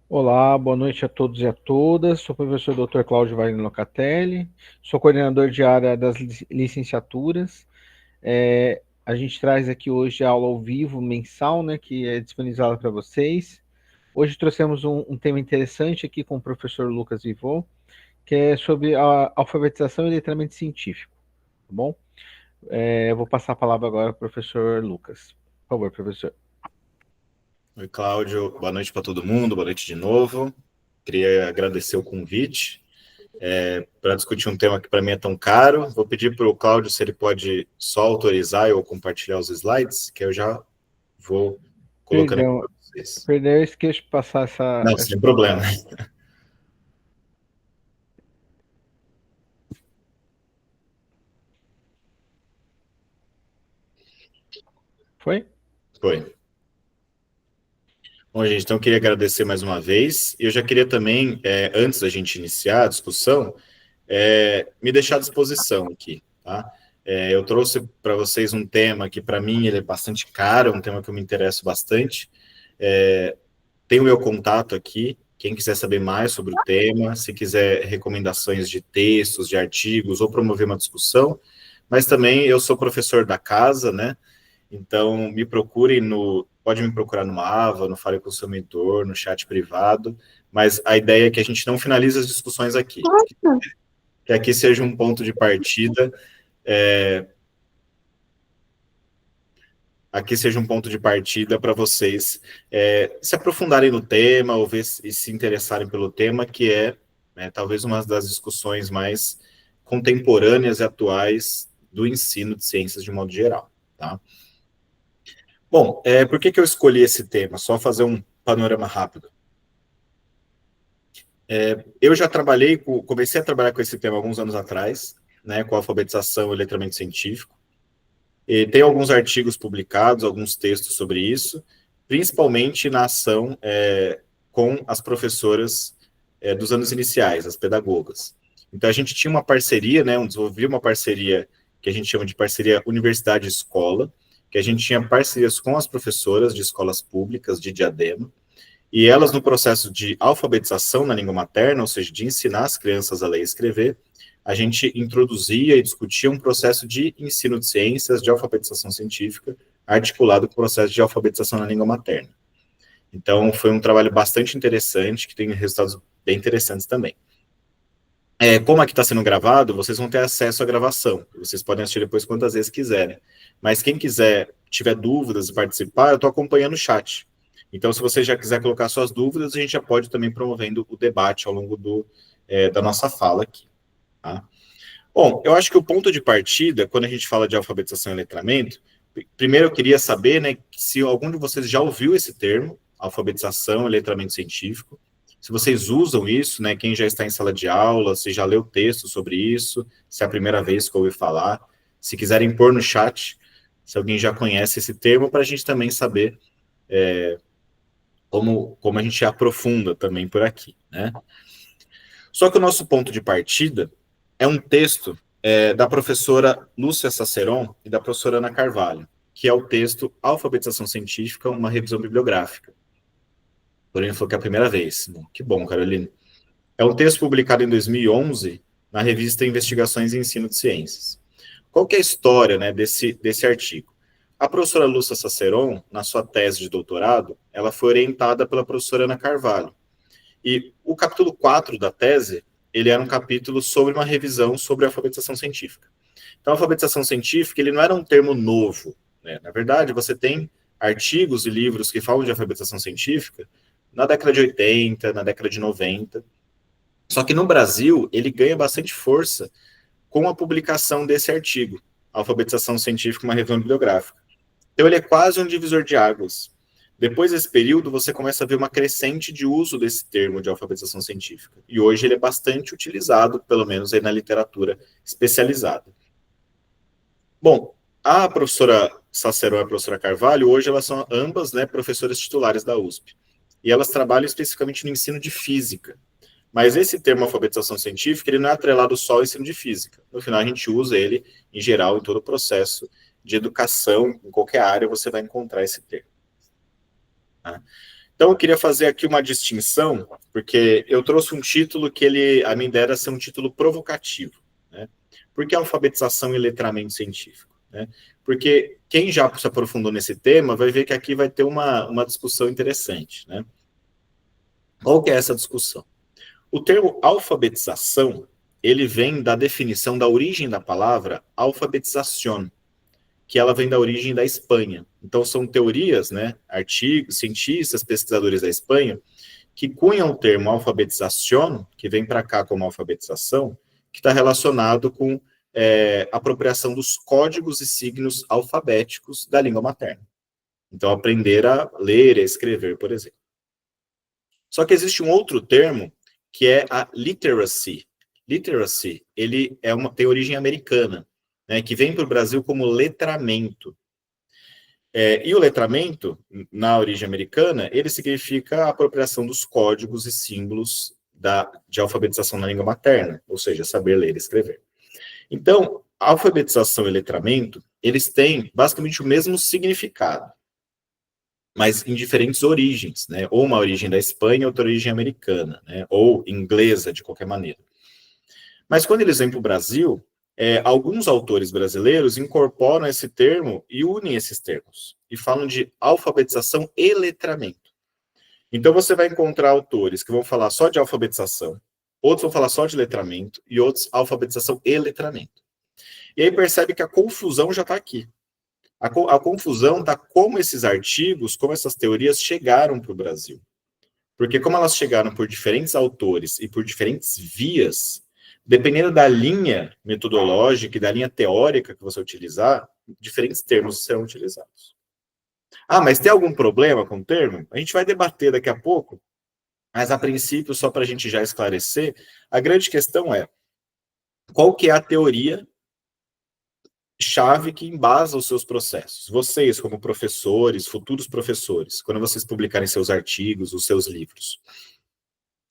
Olá, boa noite a todos e a todas. Sou o professor Dr. Cláudio Wagner Locatelli, sou coordenador de área das licenciaturas. A gente traz aqui hoje a aula ao vivo mensal, né, que é disponibilizada para vocês. Hoje trouxemos um tema interessante aqui com o professor Lucas Vivot, que é sobre a alfabetização e letramento científico, tá bom? Eu vou passar a palavra agora para o professor Lucas. Por favor, professor. Oi, Cláudio. Boa noite para todo mundo. Boa noite de novo. Queria agradecer o convite para discutir um tema que para mim é tão caro. Vou pedir para o Cláudio se ele pode só autorizar eu compartilhar os slides, que eu já vou colocando aqui Perdão, para vocês. perdão, eu esqueço de passar essa. Não, sem problema. Foi? Foi. Bom, gente, então eu queria agradecer mais uma vez. Eu já queria também, antes da gente iniciar a discussão, me deixar à disposição aqui, tá? Eu trouxe para vocês um tema que, para mim, ele é bastante caro, um tema que eu me interesso bastante. Tem o meu contato aqui, quem quiser saber mais sobre o tema, se quiser recomendações de textos, de artigos, ou promover uma discussão, mas também eu sou professor da casa, né? Então, me procurem pode me procurar no Ava, no Fale com o seu mentor, no chat privado, mas a ideia é que a gente não finalize as discussões aqui, que aqui seja um ponto de partida, para vocês se aprofundarem no tema, ou ver e se interessarem pelo tema, que é, né, talvez uma das discussões mais contemporâneas e atuais do ensino de ciências de modo geral, tá? Bom, por que eu escolhi esse tema? Só fazer um panorama rápido. Eu já comecei a trabalhar com esse tema alguns anos atrás, né, com alfabetização e letramento científico. E tem alguns artigos publicados, alguns textos sobre isso, principalmente na ação com as professoras dos anos iniciais, as pedagogas. Então, a gente tinha uma parceria, né, desenvolvia uma parceria que a gente chama de parceria universidade-escola, que a gente tinha parcerias com as professoras de escolas públicas de Diadema, e elas, no processo de alfabetização na língua materna, ou seja, de ensinar as crianças a ler e escrever, a gente introduzia e discutia um processo de ensino de ciências, de alfabetização científica, articulado com o processo de alfabetização na língua materna. Então, foi um trabalho bastante interessante, que tem resultados bem interessantes também. Como aqui está sendo gravado, vocês vão ter acesso à gravação. Vocês podem assistir depois quantas vezes quiserem. Mas quem quiser, tiver dúvidas e participar, eu estou acompanhando o chat. Então, se você já quiser colocar suas dúvidas, a gente já pode também promovendo o debate ao longo da nossa fala aqui. Tá? Bom, eu acho que o ponto de partida, quando a gente fala de alfabetização e letramento, primeiro eu queria saber, né, se algum de vocês já ouviu esse termo, alfabetização e letramento científico, se vocês usam isso, né, quem já está em sala de aula, se já leu texto sobre isso, se é a primeira vez que ouviu falar, se quiserem pôr no chat, se alguém já conhece esse termo, para a gente também saber como a gente aprofunda também por aqui, né? Só que o nosso ponto de partida é um texto da professora Lúcia Saceron e da professora Ana Carvalho, que é o texto Alfabetização Científica, uma revisão bibliográfica. Porém, falou que é a primeira vez. Que bom, Carolina. É um texto publicado em 2011 na revista Investigações em Ensino de Ciências. Qual que é a história, né, desse artigo? A professora Lúcia Saceron, na sua tese de doutorado, ela foi orientada pela professora Ana Carvalho. E o capítulo 4 da tese, ele era um capítulo sobre uma revisão sobre a alfabetização científica. Então, a alfabetização científica, ele não era um termo novo, né? Na verdade, você tem artigos e livros que falam de alfabetização científica na década de 80, na década de 90. Só que no Brasil, ele ganha bastante força com a publicação desse artigo, Alfabetização Científica, uma revisão bibliográfica. Então, ele é quase um divisor de águas. Depois desse período, você começa a ver uma crescente de uso desse termo de alfabetização científica. E hoje ele é bastante utilizado, pelo menos aí na literatura especializada. Bom, a professora Saceró e a professora Carvalho, hoje elas são ambas, né, professoras titulares da USP. E elas trabalham especificamente no ensino de física. Mas esse termo alfabetização científica, ele não é atrelado só ao ensino de física. No final, a gente usa ele, em geral, em todo o processo de educação, em qualquer área você vai encontrar esse termo. Tá? Então, eu queria fazer aqui uma distinção, porque eu trouxe um título que a minha ideia era ser um título provocativo, né? Por que alfabetização e letramento científico? Né? Porque quem já se aprofundou nesse tema vai ver que aqui vai ter uma discussão interessante, né? Qual que é essa discussão? O termo alfabetização, ele vem da definição da origem da palavra alfabetización, que ela vem da origem da Espanha. Então, são teorias, né, artigos, cientistas, pesquisadores da Espanha, que cunham o termo alfabetización, que vem para cá como alfabetização, que está relacionado com apropriação dos códigos e signos alfabéticos da língua materna. Então, aprender a ler e a escrever, por exemplo. Só que existe um outro termo, que é a literacy. Literacy, ele tem origem americana, né, que vem para o Brasil como letramento. E o letramento, na origem americana, ele significa a apropriação dos códigos e símbolos de alfabetização na língua materna, ou seja, saber ler e escrever. Então, alfabetização e letramento, eles têm basicamente o mesmo significado, mas em diferentes origens, né? Ou uma origem da Espanha, outra origem americana, né? Ou inglesa, de qualquer maneira. Mas quando eles vêm para o Brasil, alguns autores brasileiros incorporam esse termo e unem esses termos, e falam de alfabetização e letramento. Então você vai encontrar autores que vão falar só de alfabetização, outros vão falar só de letramento, e outros alfabetização e letramento. E aí percebe que a confusão já está aqui. A confusão está como esses artigos, como essas teorias chegaram para o Brasil. Porque como elas chegaram por diferentes autores e por diferentes vias, dependendo da linha metodológica e da linha teórica que você utilizar, diferentes termos serão utilizados. Ah, mas tem algum problema com o termo? A gente vai debater daqui a pouco, mas a princípio, só para a gente já esclarecer, a grande questão é qual que é a teoria chave que embasa os seus processos. Vocês, como professores, futuros professores, quando vocês publicarem seus artigos, os seus livros,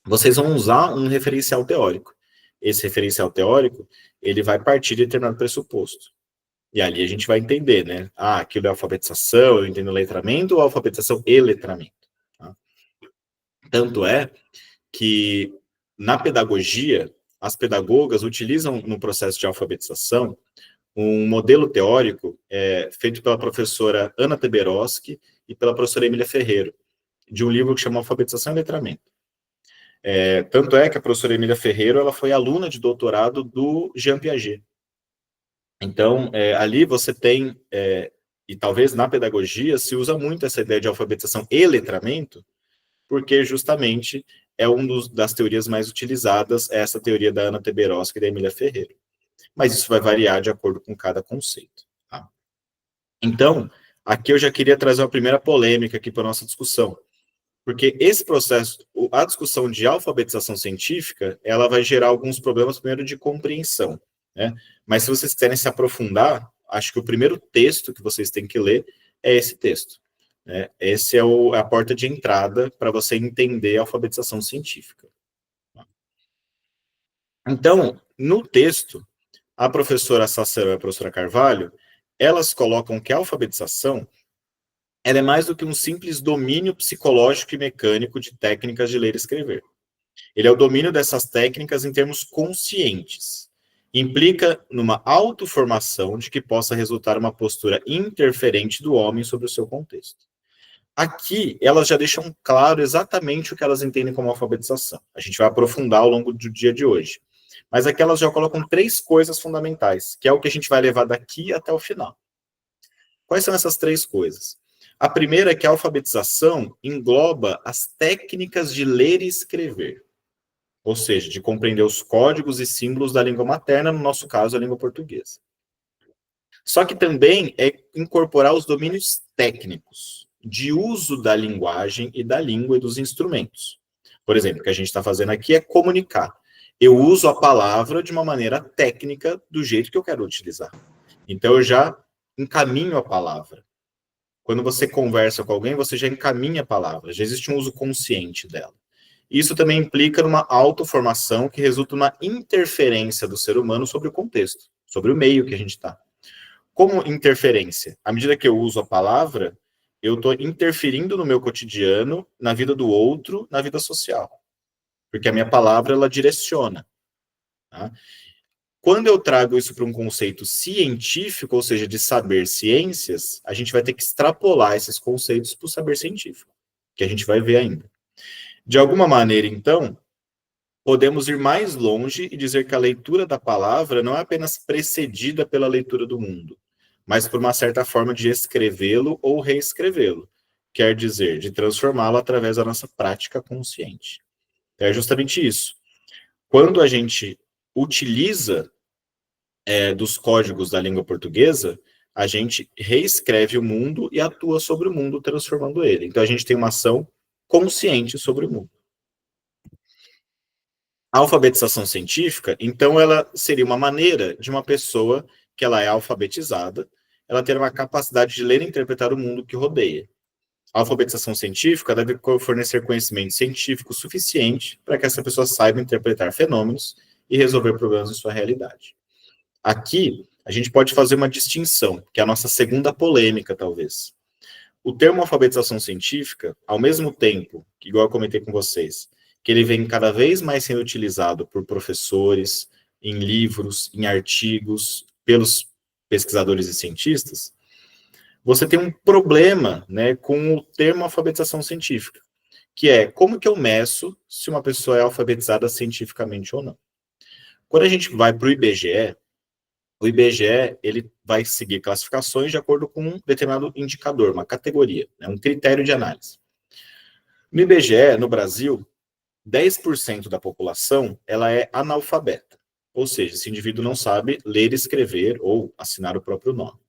vocês vão usar um referencial teórico. Esse referencial teórico, ele vai partir de determinado pressuposto. E ali a gente vai entender, né? Ah, aquilo é alfabetização, eu entendo letramento, ou alfabetização e letramento. Tá? Tanto é que, na pedagogia, as pedagogas utilizam no processo de alfabetização um modelo teórico feito pela professora Ana Teberoski e pela professora Emília Ferreiro, de um livro que chama Alfabetização e Letramento. Tanto é que a professora Emília Ferreiro ela foi aluna de doutorado do Jean Piaget. Então, ali você tem, e talvez na pedagogia, se usa muito essa ideia de alfabetização e letramento, porque justamente é das teorias mais utilizadas, essa teoria da Ana Teberoski e da Emília Ferreiro. Mas isso vai variar de acordo com cada conceito. Tá? Então, aqui eu já queria trazer uma primeira polêmica aqui para a nossa discussão, porque esse processo, a discussão de alfabetização científica, ela vai gerar alguns problemas, primeiro, de compreensão, né? Mas se vocês quiserem se aprofundar, acho que o primeiro texto que vocês têm que ler é esse texto. Né? Esse é a porta de entrada para você entender a alfabetização científica. Então, no texto, a professora Sassel e a professora Carvalho, elas colocam que a alfabetização ela é mais do que um simples domínio psicológico e mecânico de técnicas de ler e escrever. Ele é o domínio dessas técnicas em termos conscientes. Implica numa autoformação de que possa resultar uma postura interferente do homem sobre o seu contexto. Aqui, elas já deixam claro exatamente o que elas entendem como alfabetização. A gente vai aprofundar ao longo do dia de hoje. Mas aqui elas já colocam 3 coisas fundamentais, que é o que a gente vai levar daqui até o final. Quais são essas 3 coisas? A primeira é que a alfabetização engloba as técnicas de ler e escrever, ou seja, de compreender os códigos e símbolos da língua materna, no nosso caso, a língua portuguesa. Só que também é incorporar os domínios técnicos, de uso da linguagem e da língua e dos instrumentos. Por exemplo, o que a gente está fazendo aqui é comunicar. Eu uso a palavra de uma maneira técnica, do jeito que eu quero utilizar. Então, eu já encaminho a palavra. Quando você conversa com alguém, você já encaminha a palavra, já existe um uso consciente dela. Isso também implica numa autoformação que resulta numa interferência do ser humano sobre o contexto, sobre o meio que a gente está. Como interferência? À medida que eu uso a palavra, eu estou interferindo no meu cotidiano, na vida do outro, na vida social. Porque a minha palavra, ela direciona. Tá? Quando eu trago isso para um conceito científico, ou seja, de saber ciências, a gente vai ter que extrapolar esses conceitos para o saber científico, que a gente vai ver ainda. De alguma maneira, então, podemos ir mais longe e dizer que a leitura da palavra não é apenas precedida pela leitura do mundo, mas por uma certa forma de escrevê-lo ou reescrevê-lo, quer dizer, de transformá-lo através da nossa prática consciente. É justamente isso. Quando a gente utiliza dos códigos da língua portuguesa, a gente reescreve o mundo e atua sobre o mundo, transformando ele. Então, a gente tem uma ação consciente sobre o mundo. A alfabetização científica, então, ela seria uma maneira de uma pessoa que ela é alfabetizada, ela ter uma capacidade de ler e interpretar o mundo que rodeia. A alfabetização científica deve fornecer conhecimento científico suficiente para que essa pessoa saiba interpretar fenômenos e resolver problemas em sua realidade. Aqui, a gente pode fazer uma distinção, que é a nossa segunda polêmica, talvez. O termo alfabetização científica, ao mesmo tempo, que igual eu comentei com vocês, que ele vem cada vez mais sendo utilizado por professores, em livros, em artigos, pelos pesquisadores e cientistas, você tem um problema, né, com o termo alfabetização científica, que é como que eu meço se uma pessoa é alfabetizada cientificamente ou não. Quando a gente vai para o IBGE, ele vai seguir classificações de acordo com um determinado indicador, uma categoria, né, um critério de análise. No IBGE, no Brasil, 10% da população ela é analfabeta, ou seja, esse indivíduo não sabe ler, escrever ou assinar o próprio nome.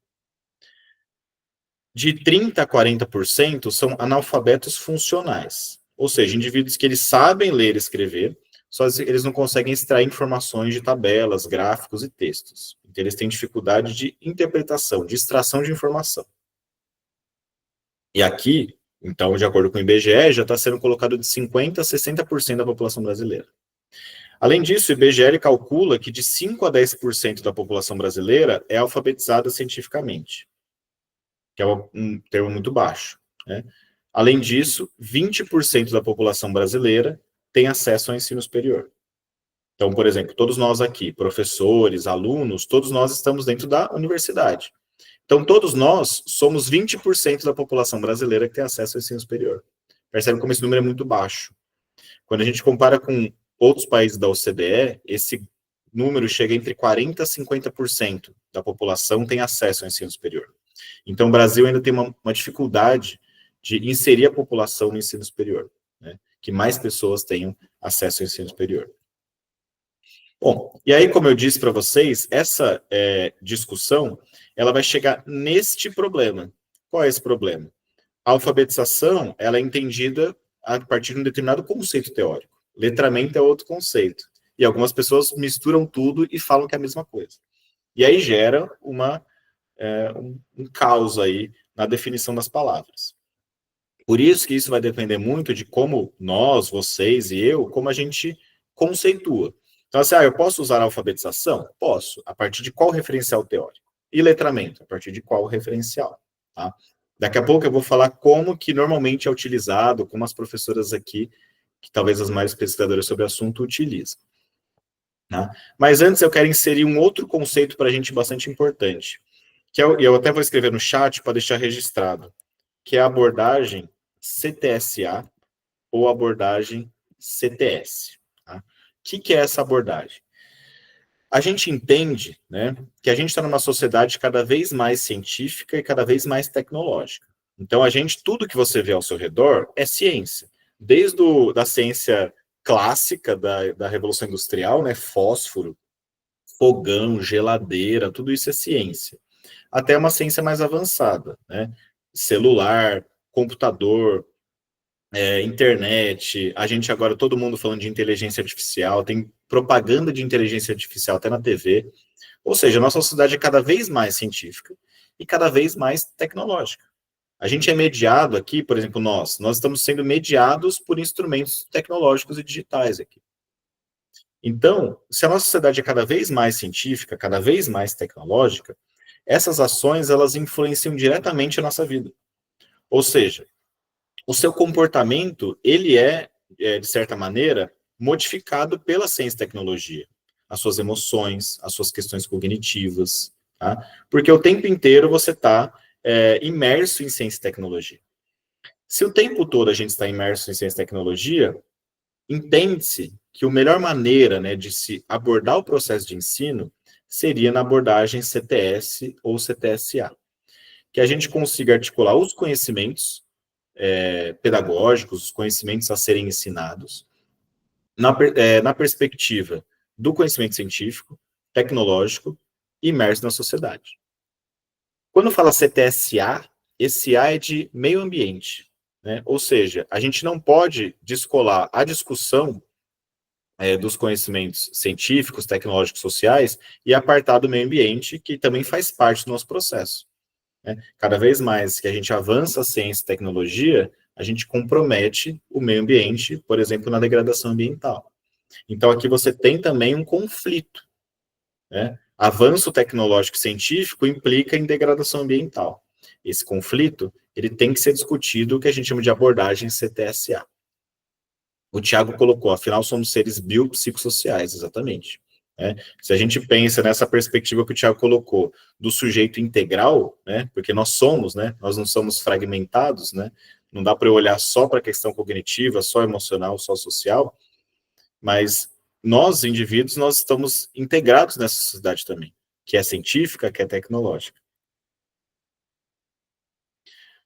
De 30% a 40% são analfabetos funcionais, ou seja, indivíduos que eles sabem ler e escrever, só que eles não conseguem extrair informações de tabelas, gráficos e textos. Então, eles têm dificuldade de interpretação, de extração de informação. E aqui, então, de acordo com o IBGE, já está sendo colocado de 50% a 60% da população brasileira. Além disso, o IBGE calcula que de 5% a 10% da população brasileira é alfabetizada cientificamente, que é um termo muito baixo, né? Além disso, 20% da população brasileira tem acesso ao ensino superior. Então, por exemplo, todos nós aqui, professores, alunos, todos nós estamos dentro da universidade. Então, todos nós somos 20% da população brasileira que tem acesso ao ensino superior. Percebe como esse número é muito baixo. Quando a gente compara com outros países da OCDE, esse número chega entre 40% a 50% da população tem acesso ao ensino superior. Então, o Brasil ainda tem uma dificuldade de inserir a população no ensino superior, né? Que mais pessoas tenham acesso ao ensino superior. Bom, e aí, como eu disse para vocês, essa discussão, ela vai chegar neste problema. Qual é esse problema? A alfabetização, ela é entendida a partir de um determinado conceito teórico. Letramento é outro conceito. E algumas pessoas misturam tudo e falam que é a mesma coisa. E aí gera um caos aí na definição das palavras. Por isso que isso vai depender muito de como nós, vocês e eu, como a gente conceitua. Então, assim, eu posso usar a alfabetização? Posso. A partir de qual referencial teórico? E letramento? A partir de qual referencial? Tá? Daqui a pouco eu vou falar como que normalmente é utilizado, como as professoras aqui, que talvez as mais pesquisadoras sobre o assunto, utilizam. Tá? Mas antes eu quero inserir um outro conceito para a gente bastante importante, que eu até vou escrever no chat para deixar registrado, que é a abordagem CTSA ou abordagem CTS. Tá? O que é essa abordagem? A gente entende, né, que a gente está numa sociedade cada vez mais científica e cada vez mais tecnológica. Então, tudo que você vê ao seu redor é ciência. Desde da ciência clássica da Revolução Industrial, né, fósforo, fogão, geladeira, tudo isso é ciência. Até uma ciência mais avançada, né, celular, computador, internet, a gente agora, todo mundo falando de inteligência artificial, tem propaganda de inteligência artificial até na TV, ou seja, a nossa sociedade é cada vez mais científica e cada vez mais tecnológica. A gente é mediado aqui, por exemplo, nós estamos sendo mediados por instrumentos tecnológicos e digitais aqui. Então, se a nossa sociedade é cada vez mais científica, cada vez mais tecnológica, essas ações, elas influenciam diretamente a nossa vida. Ou seja, o seu comportamento, ele de certa maneira, modificado pela ciência e tecnologia. As suas emoções, as suas questões cognitivas, tá? Porque o tempo inteiro você está imerso em ciência e tecnologia. Se o tempo todo a gente está imerso em ciência e tecnologia, entende-se que a melhor maneira, né, de se abordar o processo de ensino seria na abordagem CTS ou CTSA, que a gente consiga articular os conhecimentos pedagógicos, os conhecimentos a serem ensinados, na perspectiva do conhecimento científico, tecnológico, imerso na sociedade. Quando fala CTSA, esse A é de meio ambiente, né? Ou seja, a gente não pode descolar a discussão dos conhecimentos científicos, tecnológicos, sociais e apartar do meio ambiente, que também faz parte do nosso processo. Né? Cada vez mais que a gente avança a ciência e tecnologia, a gente compromete o meio ambiente, por exemplo, na degradação ambiental. Então, aqui você tem também um conflito. Né? Avanço tecnológico e científico implica em degradação ambiental. Esse conflito, ele tem que ser discutido, o que a gente chama de abordagem CTSA. O Tiago colocou, afinal, somos seres biopsicossociais, exatamente. Né? Se a gente pensa nessa perspectiva que o Tiago colocou, do sujeito integral, né? Porque nós somos, né? Nós não somos fragmentados, né? Não dá para eu olhar só para a questão cognitiva, só emocional, só social, mas nós, indivíduos, nós estamos integrados nessa sociedade também, que é científica, que é tecnológica.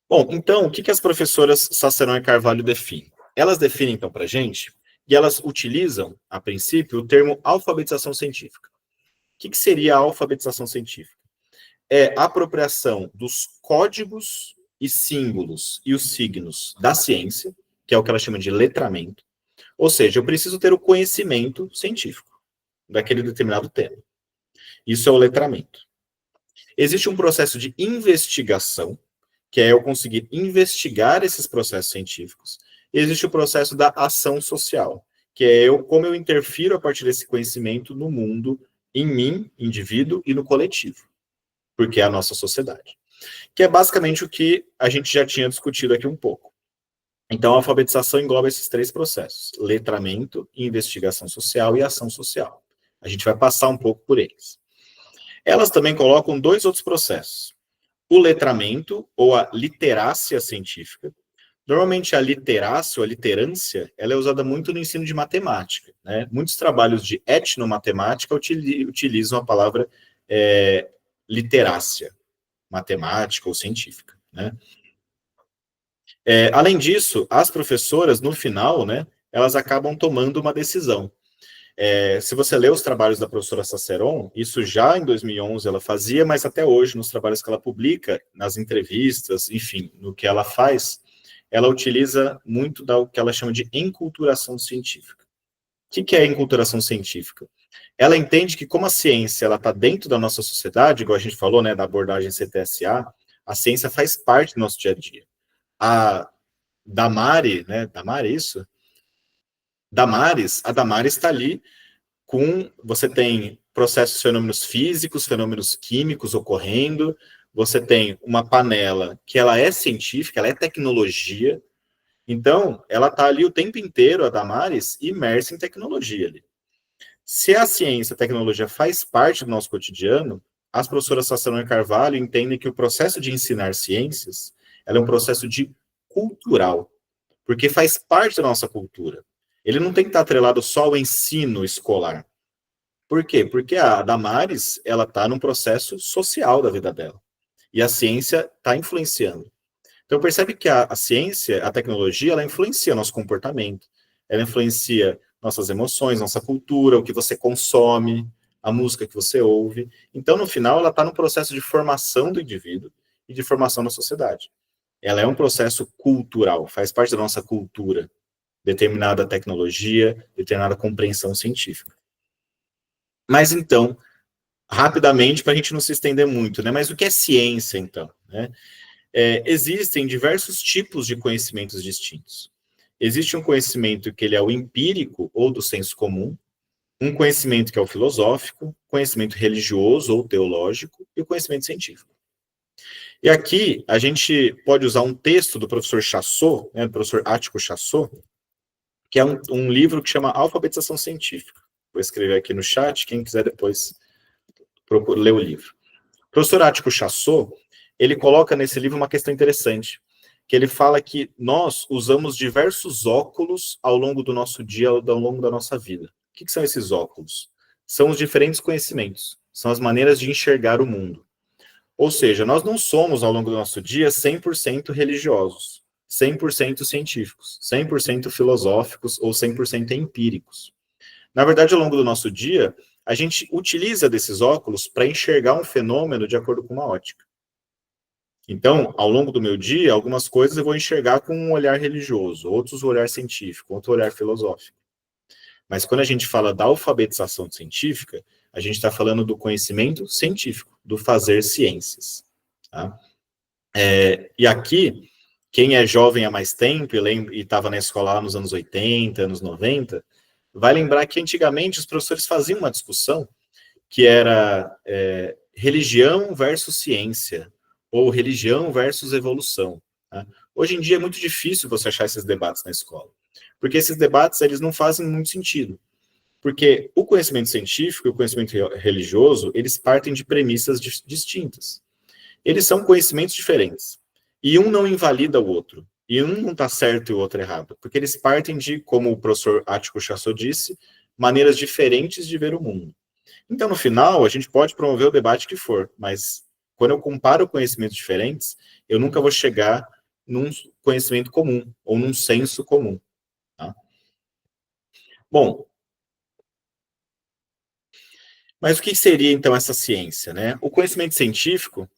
Bom, então, o que as professoras Sacerão e Carvalho definem? Elas definem, então, para a gente, e elas utilizam, a princípio, o termo alfabetização científica. O que seria a alfabetização científica? É a apropriação dos códigos e símbolos e os signos da ciência, que é o que ela chama de letramento. Ou seja, eu preciso ter o conhecimento científico daquele determinado tema. Isso é o letramento. Existe um processo de investigação, que é eu conseguir investigar esses processos científicos. Existe o processo da ação social, que é como eu interfiro a partir desse conhecimento no mundo, em mim, indivíduo, e no coletivo, porque é a nossa sociedade. Que é basicamente o que a gente já tinha discutido aqui um pouco. Então, a alfabetização engloba esses três processos: letramento, investigação social e ação social. A gente vai passar um pouco por eles. Elas também colocam dois outros processos: o letramento, ou a literácia científica. Normalmente, a literácia, ou a literância, ela é usada muito no ensino de matemática. Né? Muitos trabalhos de etnomatemática utilizam a palavra literácia, matemática ou científica. Né? Além disso, as professoras, no final, né, elas acabam tomando uma decisão. Se você lê os trabalhos da professora Saceron, isso já em 2011 ela fazia, mas até hoje, nos trabalhos que ela publica, nas entrevistas, enfim, no que ela faz, ela utiliza muito do que ela chama de enculturação científica. O que é enculturação científica? Ela entende que como a ciência está dentro da nossa sociedade, igual a gente falou, né, da abordagem CTSA, a ciência faz parte do nosso dia a dia. A Damari, né, Damari, isso? A Damares está ali você tem processos, fenômenos físicos, fenômenos químicos ocorrendo, você tem uma panela que ela é científica, ela é tecnologia, então ela está ali o tempo inteiro, a Damares, imersa em tecnologia ali. Se a ciência, a tecnologia faz parte do nosso cotidiano, as professoras Sacerão e Carvalho entendem que o processo de ensinar ciências ela é um processo cultural, porque faz parte da nossa cultura. Ele não tem que estar atrelado só ao ensino escolar. Por quê? Porque a Damares, ela está num processo social da vida dela. E a ciência está influenciando. Então, percebe que a ciência, a tecnologia, ela influencia nosso comportamento. Ela influencia nossas emoções, nossa cultura, o que você consome, a música que você ouve. Então, no final, ela está no processo de formação do indivíduo e de formação da sociedade. Ela é um processo cultural, faz parte da nossa cultura, determinada tecnologia, determinada compreensão científica. Mas então, rapidamente, para a gente não se estender muito, né? Mas o que é ciência, então? Né? Existem diversos tipos de conhecimentos distintos. Existe um conhecimento que ele é o empírico, ou do senso comum, um conhecimento que é o filosófico, conhecimento religioso ou teológico, e o conhecimento científico. E aqui a gente pode usar um texto do professor Chassot, né, do professor Ático Chassot, que é um livro que chama Alfabetização Científica. Vou escrever aqui no chat, quem quiser depois ler o livro. O professor Ático Chassot, ele coloca nesse livro uma questão interessante, que ele fala que nós usamos diversos óculos ao longo do nosso dia, ao longo da nossa vida. O que são esses óculos? São os diferentes conhecimentos, são as maneiras de enxergar o mundo. Ou seja, nós não somos, ao longo do nosso dia, 100% religiosos, 100% científicos, 100% filosóficos ou 100% empíricos. Na verdade, ao longo do nosso dia, a gente utiliza desses óculos para enxergar um fenômeno de acordo com uma ótica. Então, ao longo do meu dia, algumas coisas eu vou enxergar com um olhar religioso, outros um olhar científico, outro olhar filosófico. Mas quando a gente fala da alfabetização científica, a gente está falando do conhecimento científico, do fazer ciências. Tá? E aqui, quem é jovem há mais tempo e estava na escola lá nos anos 80, anos 90, vai lembrar que antigamente os professores faziam uma discussão que era religião versus ciência, ou religião versus evolução. Tá? Hoje em dia é muito difícil você achar esses debates na escola, porque esses debates eles não fazem muito sentido. Porque o conhecimento científico e o conhecimento religioso, eles partem de premissas distintas. Eles são conhecimentos diferentes. E um não invalida o outro. E um não está certo e o outro errado. Porque eles partem de, como o professor Ático Chassot disse, maneiras diferentes de ver o mundo. Então, no final, a gente pode promover o debate que for, mas quando eu comparo conhecimentos diferentes, eu nunca vou chegar num conhecimento comum, ou num senso comum. Tá? Bom, mas o que seria, então, essa ciência? Né? O conhecimento científico,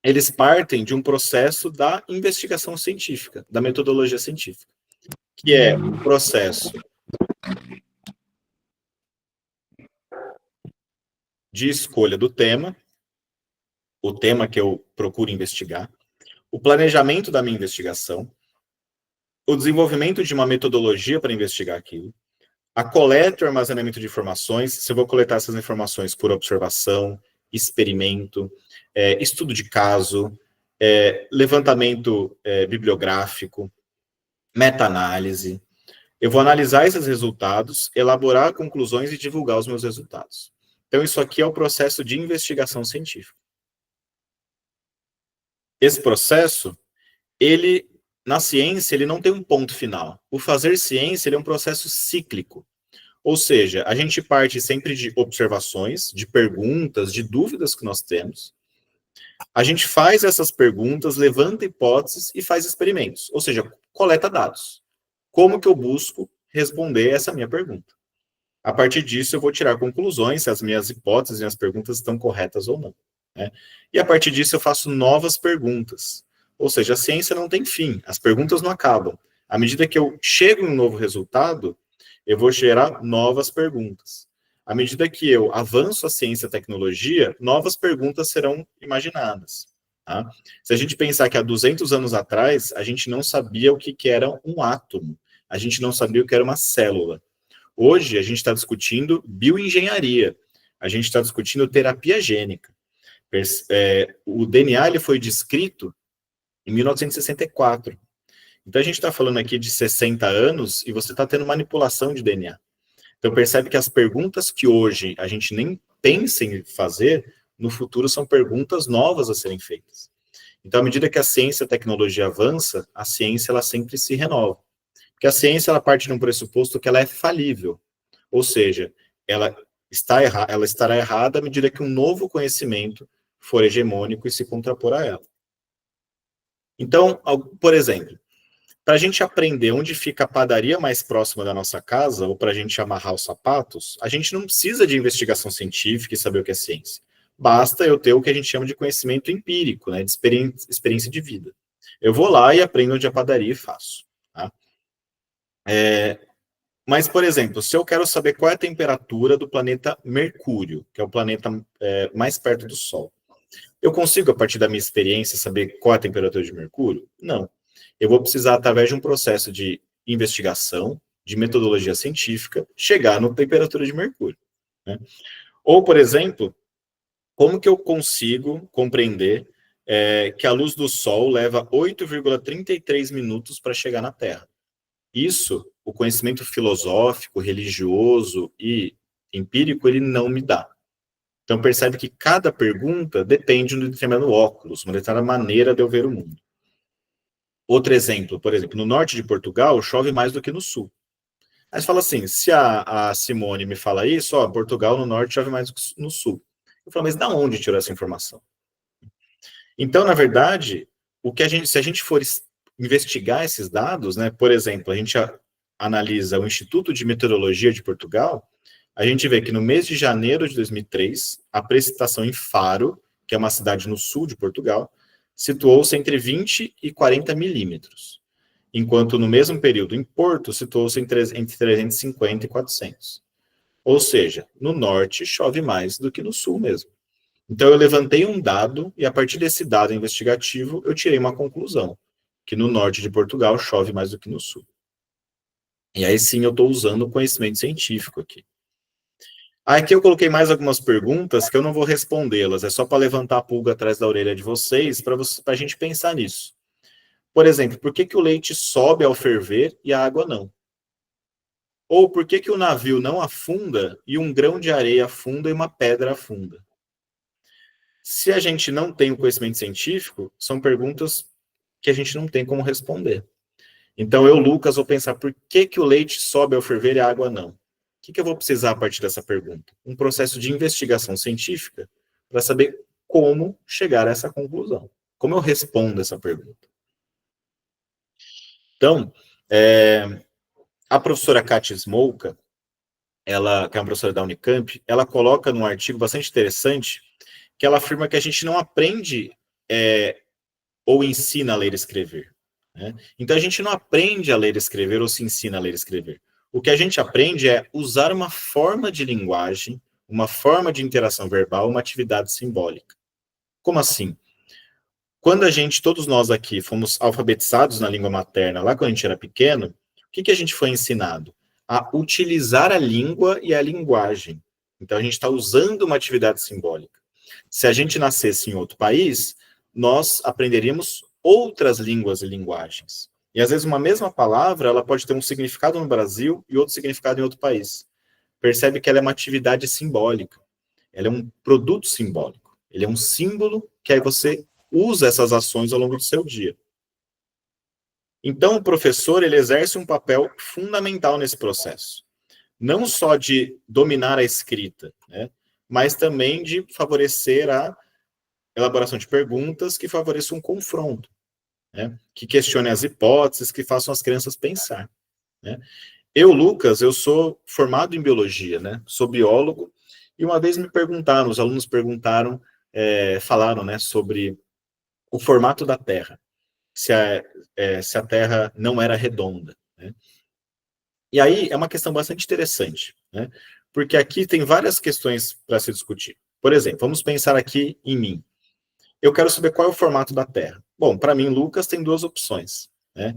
eles partem de um processo da investigação científica, da metodologia científica, que é o processo de escolha do tema, o tema que eu procuro investigar, o planejamento da minha investigação, o desenvolvimento de uma metodologia para investigar aquilo, a coleta e armazenamento de informações, se eu vou coletar essas informações por observação, experimento, estudo de caso, levantamento bibliográfico, meta-análise. Eu vou analisar esses resultados, elaborar conclusões e divulgar os meus resultados. Então, isso aqui é o processo de investigação científica. Esse processo, ele, na ciência, ele não tem um ponto final. O fazer ciência, ele é um processo cíclico. Ou seja, a gente parte sempre de observações, de perguntas, de dúvidas que nós temos. A gente faz essas perguntas, levanta hipóteses e faz experimentos. Ou seja, coleta dados. Como que eu busco responder essa minha pergunta? A partir disso, eu vou tirar conclusões, se as minhas hipóteses e as perguntas estão corretas ou não. Né? E a partir disso, eu faço novas perguntas. Ou seja, a ciência não tem fim, as perguntas não acabam. À medida que eu chego em um novo resultado, eu vou gerar novas perguntas. À medida que eu avanço a ciência e a tecnologia, novas perguntas serão imaginadas. Tá? Se a gente pensar que há 200 anos atrás, a gente não sabia o que era um átomo, a gente não sabia o que era uma célula. Hoje, a gente está discutindo bioengenharia, a gente está discutindo terapia gênica. O DNA ele foi descrito em 1964. Então, a gente está falando aqui de 60 anos e você está tendo manipulação de DNA. Então, percebe que as perguntas que hoje a gente nem pensa em fazer, no futuro são perguntas novas a serem feitas. Então, à medida que a ciência e a tecnologia avança, a ciência ela sempre se renova. Porque a ciência ela parte de um pressuposto que ela é falível. Ou seja, ela estará errada à medida que um novo conhecimento for hegemônico e se contrapor a ela. Então, por exemplo, para a gente aprender onde fica a padaria mais próxima da nossa casa, ou para a gente amarrar os sapatos, a gente não precisa de investigação científica e saber o que é ciência. Basta eu ter o que a gente chama de conhecimento empírico, né, de experiência de vida. Eu vou lá e aprendo onde é a padaria e faço. Tá? Mas, por exemplo, se eu quero saber qual é a temperatura do planeta Mercúrio, que é o planeta mais perto do Sol, eu consigo, a partir da minha experiência, saber qual é a temperatura de Mercúrio? Não. Eu vou precisar, através de um processo de investigação, de metodologia científica, chegar na temperatura de Mercúrio. Né? Ou, por exemplo, como que eu consigo compreender que a luz do Sol leva 8,33 minutos para chegar na Terra. Isso, o conhecimento filosófico, religioso e empírico, ele não me dá. Então, percebe que cada pergunta depende de um determinado óculos, uma determinada maneira de eu ver o mundo. Outro exemplo, por exemplo, no norte de Portugal, chove mais do que no sul. Aí você fala assim, se a Simone me fala isso, ó, Portugal no norte chove mais do que no sul. Eu falo, mas da onde tirou essa informação? Então, na verdade, se a gente for investigar esses dados, né, por exemplo, a gente analisa o Instituto de Meteorologia de Portugal, a gente vê que no mês de janeiro de 2003, a precipitação em Faro, que é uma cidade no sul de Portugal, situou-se entre 20 e 40 milímetros, enquanto no mesmo período em Porto, situou-se entre 350 e 400. Ou seja, no norte chove mais do que no sul mesmo. Então, eu levantei um dado e, a partir desse dado investigativo, eu tirei uma conclusão, que no norte de Portugal chove mais do que no sul. E aí sim eu estou usando o conhecimento científico aqui. Aqui eu coloquei mais algumas perguntas que eu não vou respondê-las, é só para levantar a pulga atrás da orelha de vocês, para a gente pensar nisso. Por exemplo, por que o leite sobe ao ferver e a água não? Ou por que o navio não afunda e um grão de areia afunda e uma pedra afunda? Se a gente não tem o conhecimento científico, são perguntas que a gente não tem como responder. Então eu, Lucas, vou pensar por que o leite sobe ao ferver e a água não? O que eu vou precisar a partir dessa pergunta? Um processo de investigação científica para saber como chegar a essa conclusão. Como eu respondo essa pergunta? Então, a professora Katia Smolka, ela, que é uma professora da Unicamp, ela coloca num artigo bastante interessante que ela afirma que a gente não aprende ou ensina a ler e escrever. Né? Então, a gente não aprende a ler e escrever ou se ensina a ler e escrever. O que a gente aprende é usar uma forma de linguagem, uma forma de interação verbal, uma atividade simbólica. Como assim? Quando todos nós aqui, fomos alfabetizados na língua materna, lá quando a gente era pequeno, o que a gente foi ensinado? A utilizar a língua e a linguagem. Então, a gente está usando uma atividade simbólica. Se a gente nascesse em outro país, nós aprenderíamos outras línguas e linguagens. E, às vezes, uma mesma palavra, ela pode ter um significado no Brasil e outro significado em outro país. Percebe que ela é uma atividade simbólica. Ela é um produto simbólico. Ele é um símbolo que aí você usa essas ações ao longo do seu dia. Então, o professor, ele exerce um papel fundamental nesse processo. Não só de dominar a escrita, né, mas também de favorecer a elaboração de perguntas que favoreçam um confronto, né, que questione as hipóteses, que façam as crianças pensar. Né. Eu, Lucas, eu sou formado em biologia, né, sou biólogo, e uma vez me perguntaram, os alunos perguntaram, falaram, né, sobre o formato da Terra, se a Terra não era redonda. Né? E aí é uma questão bastante interessante, né? Porque aqui tem várias questões para se discutir. Por exemplo, vamos pensar aqui em mim. Eu quero saber qual é o formato da Terra. Bom, para mim, Lucas, tem duas opções. Né?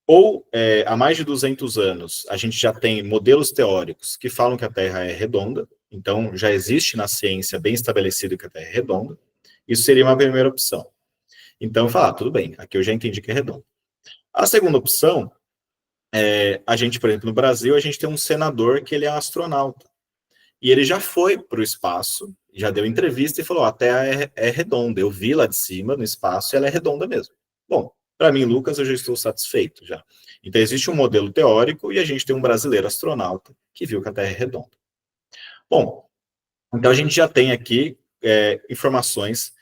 Ou, há mais de 200 anos, a gente já tem modelos teóricos que falam que a Terra é redonda, então já existe na ciência bem estabelecido que a Terra é redonda. Isso seria uma primeira opção. Então, falar, tudo bem, aqui eu já entendi que é redondo. A segunda opção, a gente, por exemplo, no Brasil, a gente tem um senador que ele é um astronauta. E ele já foi para o espaço, já deu entrevista e falou, a Terra é redonda. Eu vi lá de cima, no espaço, e ela é redonda mesmo. Bom, para mim, Lucas, eu já estou satisfeito já. Então, existe um modelo teórico e a gente tem um brasileiro astronauta que viu que a Terra é redonda. Bom, então a gente já tem aqui informações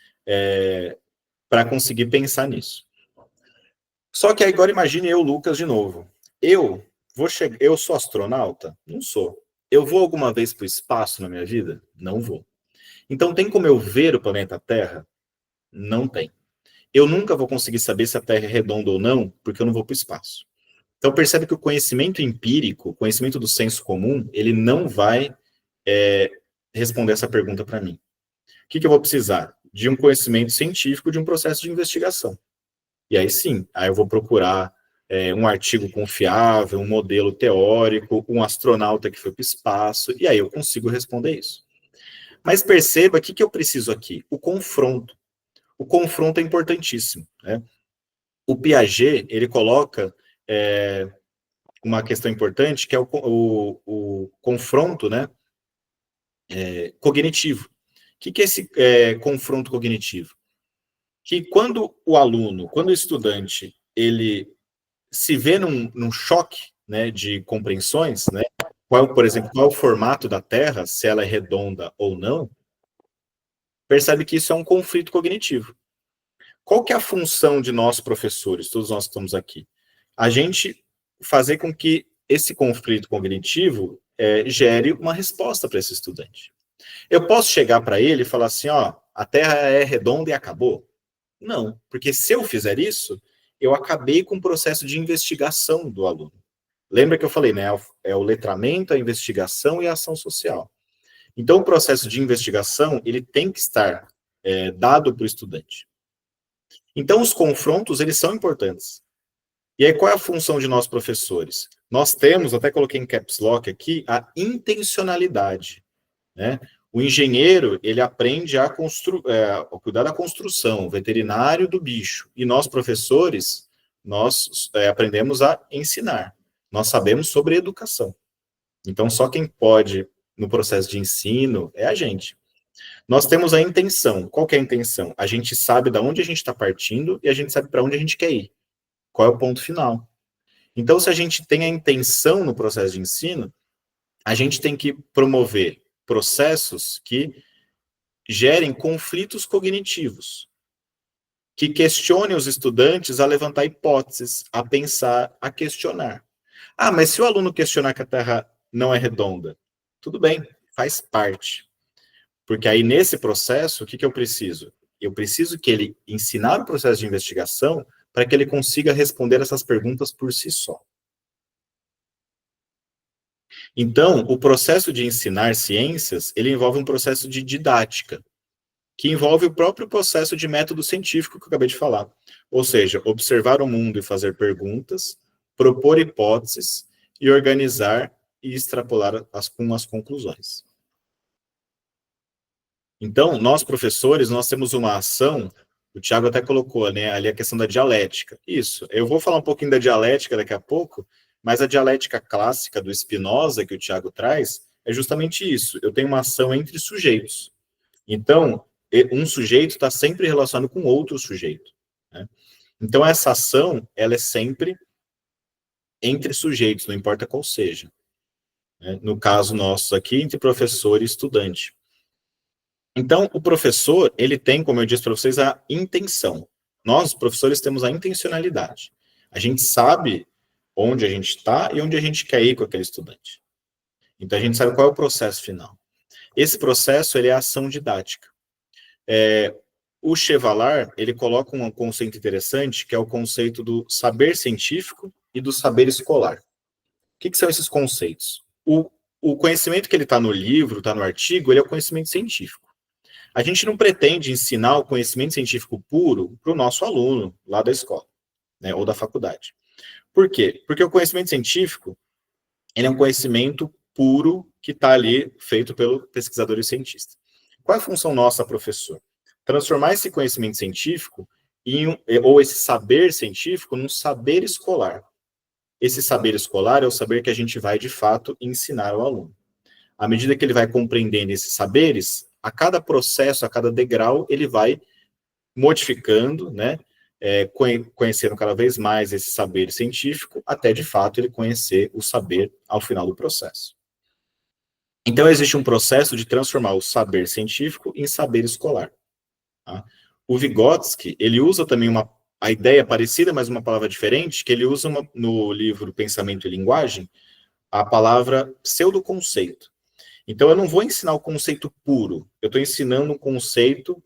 para conseguir pensar nisso. Só que agora imagine eu, Lucas, de novo. Eu sou astronauta? Não sou. Eu vou alguma vez para o espaço na minha vida? Não vou. Então tem como eu ver o planeta Terra? Não tem. Eu nunca vou conseguir saber se a Terra é redonda ou não, porque eu não vou para o espaço. Então percebe que o conhecimento empírico, o conhecimento do senso comum, ele não vai responder essa pergunta para mim. O que eu vou precisar? De um conhecimento científico, de um processo de investigação. E aí sim, aí eu vou procurar um artigo confiável, um modelo teórico, um astronauta que foi para o espaço, e aí eu consigo responder isso. Mas perceba o que eu preciso aqui? O confronto. o confronto é importantíssimo, né? O Piaget, ele coloca uma questão importante, que é o confronto, né, cognitivo. O que é esse confronto cognitivo? Que quando o estudante, ele se vê num choque, né, de compreensões, né, por exemplo, qual é o formato da Terra, se ela é redonda ou não, percebe que isso é um conflito cognitivo. Qual que é a função de nós, professores, todos nós que estamos aqui? A gente fazer com que esse conflito cognitivo gere uma resposta para esse estudante. Eu posso chegar para ele e falar assim, ó, a Terra é redonda e acabou? Não, porque se eu fizer isso, eu acabei com o processo de investigação do aluno. Lembra que eu falei, né? É o letramento, a investigação e a ação social. Então, o processo de investigação, ele tem que estar dado para o estudante. Então, os confrontos, eles são importantes. E aí, qual é a função de nós, professores? Nós temos, até coloquei em caps lock aqui, a intencionalidade, né? O engenheiro, ele aprende a cuidar da construção, o veterinário do bicho. E nós, professores, nós aprendemos a ensinar. Nós sabemos sobre educação. Então, só quem pode, no processo de ensino, é a gente. Nós temos a intenção. Qual que é a intenção? A gente sabe de onde a gente está partindo e a gente sabe para onde a gente quer ir. Qual é o ponto final? Então, se a gente tem a intenção no processo de ensino, a gente tem que promover processos que gerem conflitos cognitivos, que questionem os estudantes a levantar hipóteses, a pensar, a questionar. Ah, mas se o aluno questionar que a Terra não é redonda, tudo bem, faz parte. Porque aí, nesse processo, o que eu preciso? Eu preciso que ele ensinar o processo de investigação para que ele consiga responder essas perguntas por si só. Então, o processo de ensinar ciências, ele envolve um processo de didática, que envolve o próprio processo de método científico que eu acabei de falar. Ou seja, observar o mundo e fazer perguntas, propor hipóteses e organizar e extrapolar com as conclusões. Então, nós, professores, nós temos uma ação, o Tiago até colocou, né, ali a questão da dialética. Isso, eu vou falar um pouquinho da dialética daqui a pouco, mas a dialética clássica do Spinoza, que o Tiago traz, é justamente isso. Eu tenho uma ação entre sujeitos. Então, um sujeito está sempre relacionado com outro sujeito, né? Então, essa ação, ela é sempre entre sujeitos, não importa qual seja, né? No caso nosso aqui, entre professor e estudante. Então, o professor, ele tem, como eu disse para vocês, a intenção. Nós, professores, temos a intencionalidade. A gente sabe onde a gente está e onde a gente quer ir com aquele estudante. Então, a gente sabe qual é o processo final. Esse processo, ele é a ação didática. O Chevalar, ele coloca um conceito interessante, que é o conceito do saber científico e do saber escolar. O que são esses conceitos? O conhecimento que ele está no livro, está no artigo, ele é o conhecimento científico. A gente não pretende ensinar o conhecimento científico puro para o nosso aluno lá da escola, né, ou da faculdade. Por quê? Porque o conhecimento científico, ele é um conhecimento puro que está ali feito pelo pesquisador e cientista. Qual é a função nossa, professor? Transformar esse conhecimento científico ou esse saber científico num saber escolar. Esse saber escolar é o saber que a gente vai, de fato, ensinar ao aluno. À medida que ele vai compreendendo esses saberes, a cada processo, a cada degrau, ele vai modificando, né, conhecendo cada vez mais esse saber científico, até, de fato, ele conhecer o saber ao final do processo. Então, existe um processo de transformar o saber científico em saber escolar. Tá? O Vygotsky, ele usa também a ideia parecida, mas uma palavra diferente, que ele usa no livro Pensamento e Linguagem, a palavra pseudoconceito. Então, eu não vou ensinar o conceito puro, eu estou ensinando um conceito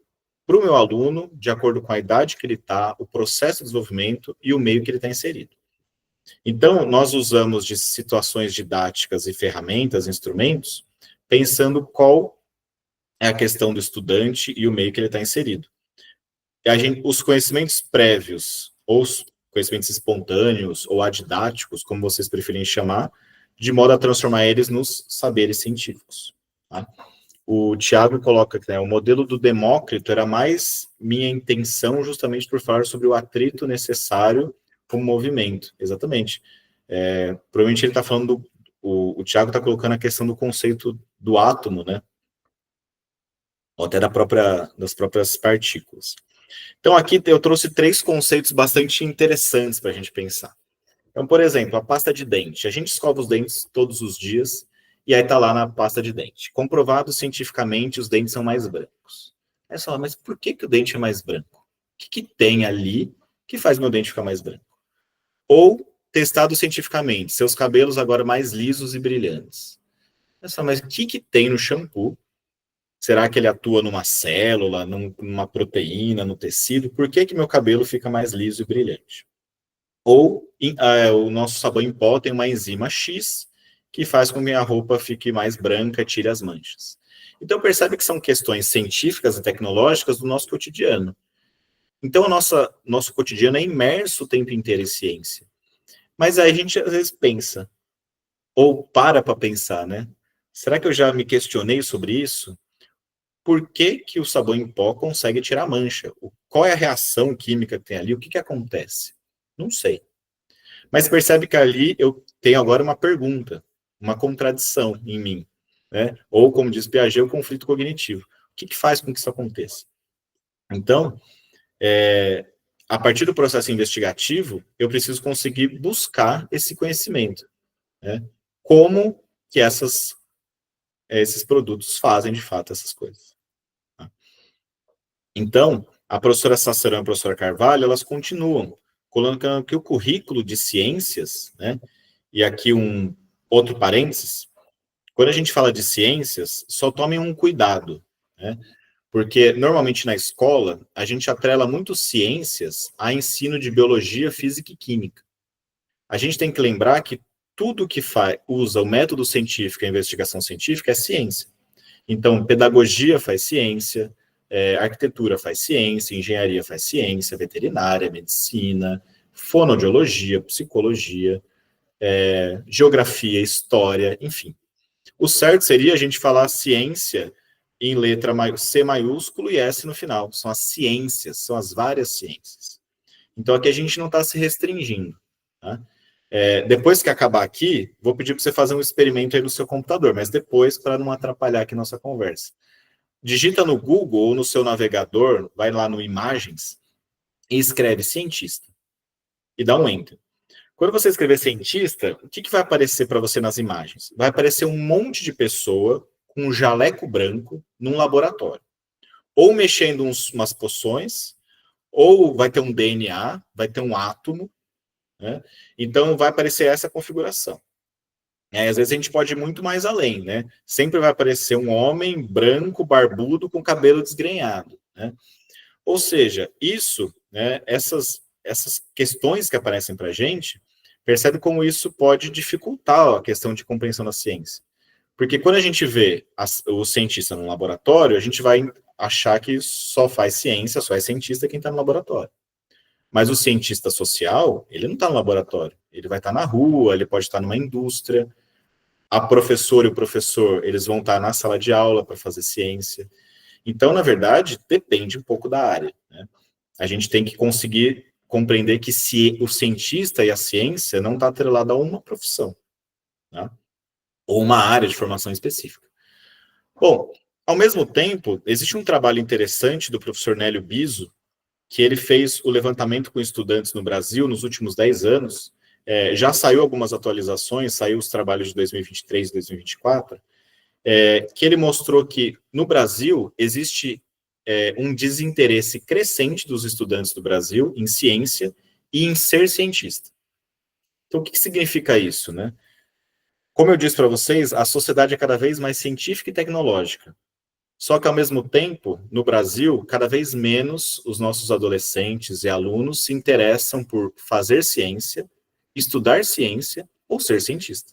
para o meu aluno, de acordo com a idade que ele está, o processo de desenvolvimento e o meio que ele está inserido. Então, nós usamos de situações didáticas e ferramentas, instrumentos, pensando qual é a questão do estudante e o meio que ele está inserido. Os conhecimentos prévios, ou os conhecimentos espontâneos, ou adidáticos, como vocês preferem chamar, de modo a transformar eles nos saberes científicos. Tá? o Tiago coloca que, né, o modelo do Demócrito era mais minha intenção justamente por falar sobre o atrito necessário para o movimento. Exatamente. Provavelmente ele está falando, o Tiago está colocando a questão do conceito do átomo, né? Ou até das próprias partículas. Então aqui eu trouxe 3 conceitos bastante interessantes para a gente pensar. Então, por exemplo, a pasta de dente. A gente escova os dentes todos os dias e aí está lá na pasta de dente. Comprovado cientificamente, os dentes são mais brancos. Aí você fala, mas por que o dente é mais branco? O que tem ali que faz meu dente ficar mais branco? Ou, testado cientificamente, seus cabelos agora mais lisos e brilhantes. Aí você fala, mas o que tem no shampoo? Será que ele atua numa célula, numa proteína, no tecido? Por que meu cabelo fica mais liso e brilhante? Ou o nosso sabão em pó tem uma enzima X que faz com que a roupa fique mais branca, tire as manchas. Então percebe que são questões científicas e tecnológicas do nosso cotidiano. Então nosso cotidiano é imerso o tempo inteiro em ciência. Mas aí a gente às vezes pensa, ou para pensar, né? Será que eu já me questionei sobre isso? Por que o sabão em pó consegue tirar mancha? Qual é a reação química que tem ali? O que acontece? Não sei. Mas percebe que ali eu tenho agora uma pergunta, uma contradição em mim, né? Ou, como diz Piaget, o conflito cognitivo. O que faz com que isso aconteça? Então, a partir do processo investigativo, eu preciso conseguir buscar esse conhecimento, né? Como que esses produtos fazem, de fato, essas coisas. Tá? Então, a professora Sacerão e a professora Carvalho, elas continuam colocando que o currículo de ciências, né? E aqui um outro parênteses, quando a gente fala de ciências, só tomem um cuidado, né? Porque normalmente na escola a gente atrela muito ciências a ensino de biologia, física e química. A gente tem que lembrar que tudo que usa o método científico, a investigação científica, é ciência. Então, pedagogia faz ciência, arquitetura faz ciência, engenharia faz ciência, veterinária, medicina, fonoaudiologia, psicologia, geografia, história, enfim. O certo seria a gente falar ciência em letra C maiúsculo e S no final. São as ciências, são as várias ciências. Então aqui a gente não está se restringindo. Tá? Depois que acabar aqui, vou pedir para você fazer um experimento aí no seu computador, mas depois, para não atrapalhar aqui nossa conversa. Digita no Google ou no seu navegador, vai lá no Imagens e escreve cientista. E dá um Enter. Quando você escrever cientista, o que vai aparecer para você nas imagens? Vai aparecer um monte de pessoa com um jaleco branco num laboratório. Ou mexendo umas poções, ou vai ter um DNA, vai ter um átomo, né? Então vai aparecer essa configuração. Às vezes a gente pode ir muito mais além, né? Sempre vai aparecer um homem branco, barbudo, com cabelo desgrenhado, né? Ou seja, isso, né, essas questões que aparecem para a gente, percebe como isso pode dificultar a questão de compreensão da ciência. Porque quando a gente vê o cientista no laboratório, a gente vai achar que só faz ciência, só é cientista quem está no laboratório. Mas o cientista social, ele não está no laboratório. Ele vai estar na rua, ele pode estar numa indústria. A professora e o professor, eles vão estar na sala de aula para fazer ciência. Então, na verdade, depende um pouco da área, né? A gente tem que conseguir compreender que o cientista e a ciência não está atrelado a uma profissão, né? Ou uma área de formação específica. Bom, ao mesmo tempo, existe um trabalho interessante do professor Nélio Biso, que ele fez o levantamento com estudantes no Brasil nos últimos 10 anos. Já saiu algumas atualizações, saiu os trabalhos de 2023 e 2024, que ele mostrou que no Brasil existe um desinteresse crescente dos estudantes do Brasil em ciência e em ser cientista. Então, o que significa isso, né? Como eu disse para vocês, a sociedade é cada vez mais científica e tecnológica. Só que, ao mesmo tempo, no Brasil, cada vez menos os nossos adolescentes e alunos se interessam por fazer ciência, estudar ciência ou ser cientista.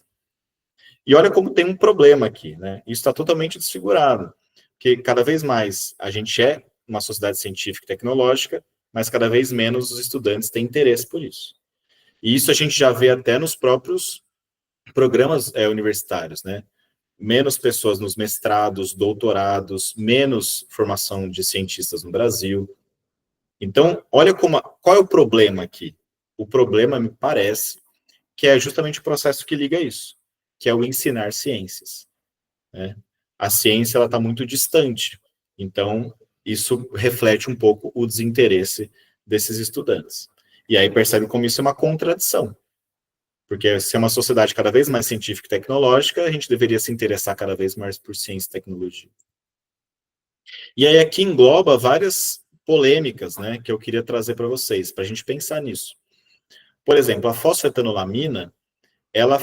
E olha como tem um problema aqui, né? Isso está totalmente desfigurado, porque cada vez mais a gente é uma sociedade científica e tecnológica, mas cada vez menos os estudantes têm interesse por isso. E isso a gente já vê até nos próprios programas universitários, né? menos pessoas nos mestrados, doutorados, menos formação de cientistas no Brasil. Então, olha qual é o problema aqui. O problema, me parece, que é justamente o processo que liga isso, que é o ensinar ciências, né? A ciência ela está muito distante, então isso reflete um pouco o desinteresse desses estudantes. E aí percebe como isso é uma contradição, porque se é uma sociedade cada vez mais científica e tecnológica, a gente deveria se interessar cada vez mais por ciência e tecnologia. E aí aqui engloba várias polêmicas, né, que eu queria trazer para vocês, para a gente pensar nisso. Por exemplo, a fosfetanolamina, ela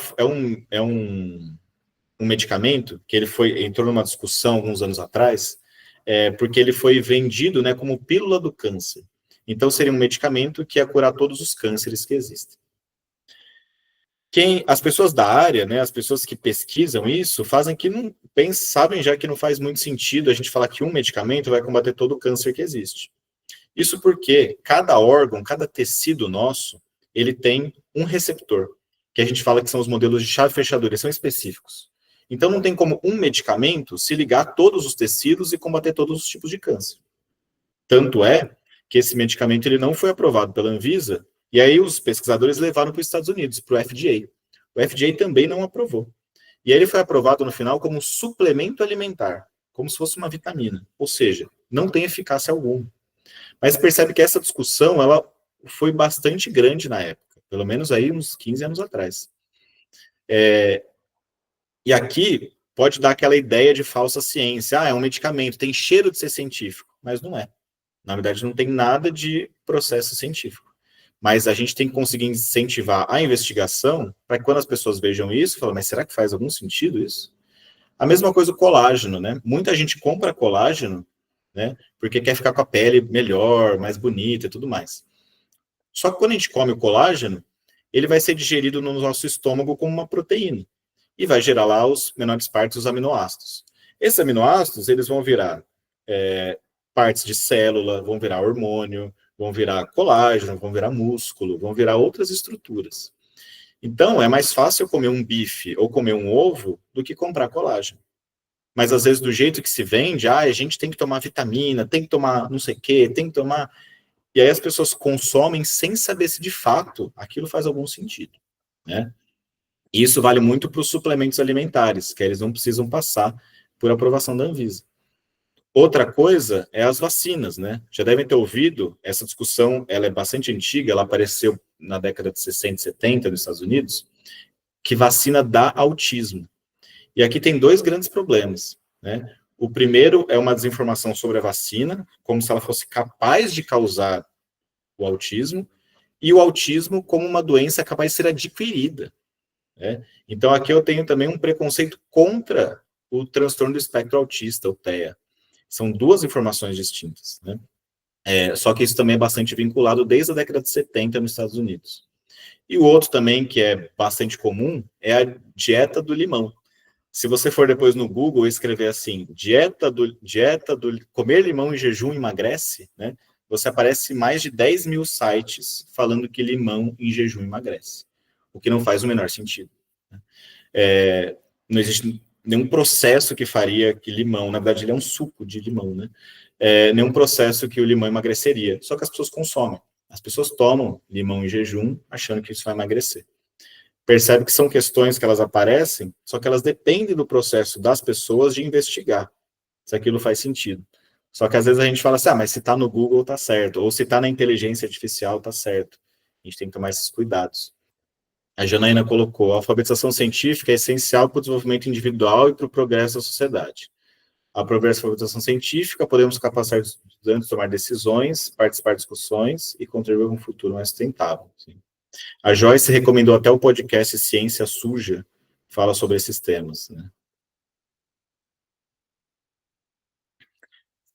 um medicamento que entrou numa discussão alguns anos atrás, porque ele foi vendido, né, como pílula do câncer. Então, seria um medicamento que ia curar todos os cânceres que existem. As pessoas da área, né, as pessoas que pesquisam isso, sabem já que não faz muito sentido a gente falar que um medicamento vai combater todo o câncer que existe. Isso porque cada órgão, cada tecido nosso, ele tem um receptor, que a gente fala que são os modelos de chave-fechadura, eles são específicos. Então, não tem como um medicamento se ligar a todos os tecidos e combater todos os tipos de câncer. Tanto é que esse medicamento ele não foi aprovado pela Anvisa, e aí os pesquisadores levaram para os Estados Unidos, para o FDA. O FDA também não aprovou. E aí ele foi aprovado no final como suplemento alimentar, como se fosse uma vitamina. Ou seja, não tem eficácia alguma. Mas percebe que essa discussão ela foi bastante grande na época, pelo menos aí uns 15 anos atrás. E aqui pode dar aquela ideia de falsa ciência. É um medicamento, tem cheiro de ser científico, mas não é. Na verdade, não tem nada de processo científico. Mas a gente tem que conseguir incentivar a investigação para que quando as pessoas vejam isso, falam, mas será que faz algum sentido isso? A mesma coisa o colágeno, né? Muita gente compra colágeno, né? Porque quer ficar com a pele melhor, mais bonita e tudo mais. Só que quando a gente come o colágeno, ele vai ser digerido no nosso estômago como uma proteína e vai gerar lá os menores partes, os aminoácidos. Esses aminoácidos, eles vão virar partes de célula, vão virar hormônio, vão virar colágeno, vão virar músculo, vão virar outras estruturas. Então, é mais fácil comer um bife ou comer um ovo do que comprar colágeno. Mas, às vezes, do jeito que se vende, a gente tem que tomar vitamina, tem que tomar não sei o quê, tem que tomar... E aí as pessoas consomem sem saber se, de fato, aquilo faz algum sentido, né? E isso vale muito para os suplementos alimentares, que eles não precisam passar por aprovação da Anvisa. Outra coisa é as vacinas, né? Já devem ter ouvido, essa discussão, ela é bastante antiga, ela apareceu na década de 60 e 70 nos Estados Unidos, que vacina dá autismo. E aqui tem dois grandes problemas, né? O primeiro é uma desinformação sobre a vacina, como se ela fosse capaz de causar o autismo, e o autismo como uma doença capaz de ser adquirida, né? Então aqui eu tenho também um preconceito contra o transtorno do espectro autista, o TEA. São duas informações distintas, né? Só que isso também é bastante vinculado desde a década de 70 nos Estados Unidos. E o outro também, que é bastante comum, é a dieta do limão. Se você for depois no Google e escrever assim, dieta do comer limão em jejum emagrece, né? Você aparece mais de 10 mil sites falando que limão em jejum emagrece, o que não faz o menor sentido, né? Não existe nenhum processo que faria que limão, na verdade ele é um suco de limão, né? Nenhum processo que o limão emagreceria, só que as pessoas consomem. As pessoas tomam limão em jejum achando que isso vai emagrecer. Percebe que são questões que elas aparecem, só que elas dependem do processo das pessoas de investigar se aquilo faz sentido. Só que às vezes a gente fala assim, mas se está no Google tá certo, ou se está na inteligência artificial tá certo. A gente tem que tomar esses cuidados. A Janaína colocou, a alfabetização científica é essencial para o desenvolvimento individual e para o progresso da sociedade. A progresso da alfabetização científica, podemos capacitar os estudantes a tomar decisões, participar de discussões e contribuir com um futuro mais sustentável. Sim. A Joyce recomendou até o podcast Ciência Suja, fala sobre esses temas, né?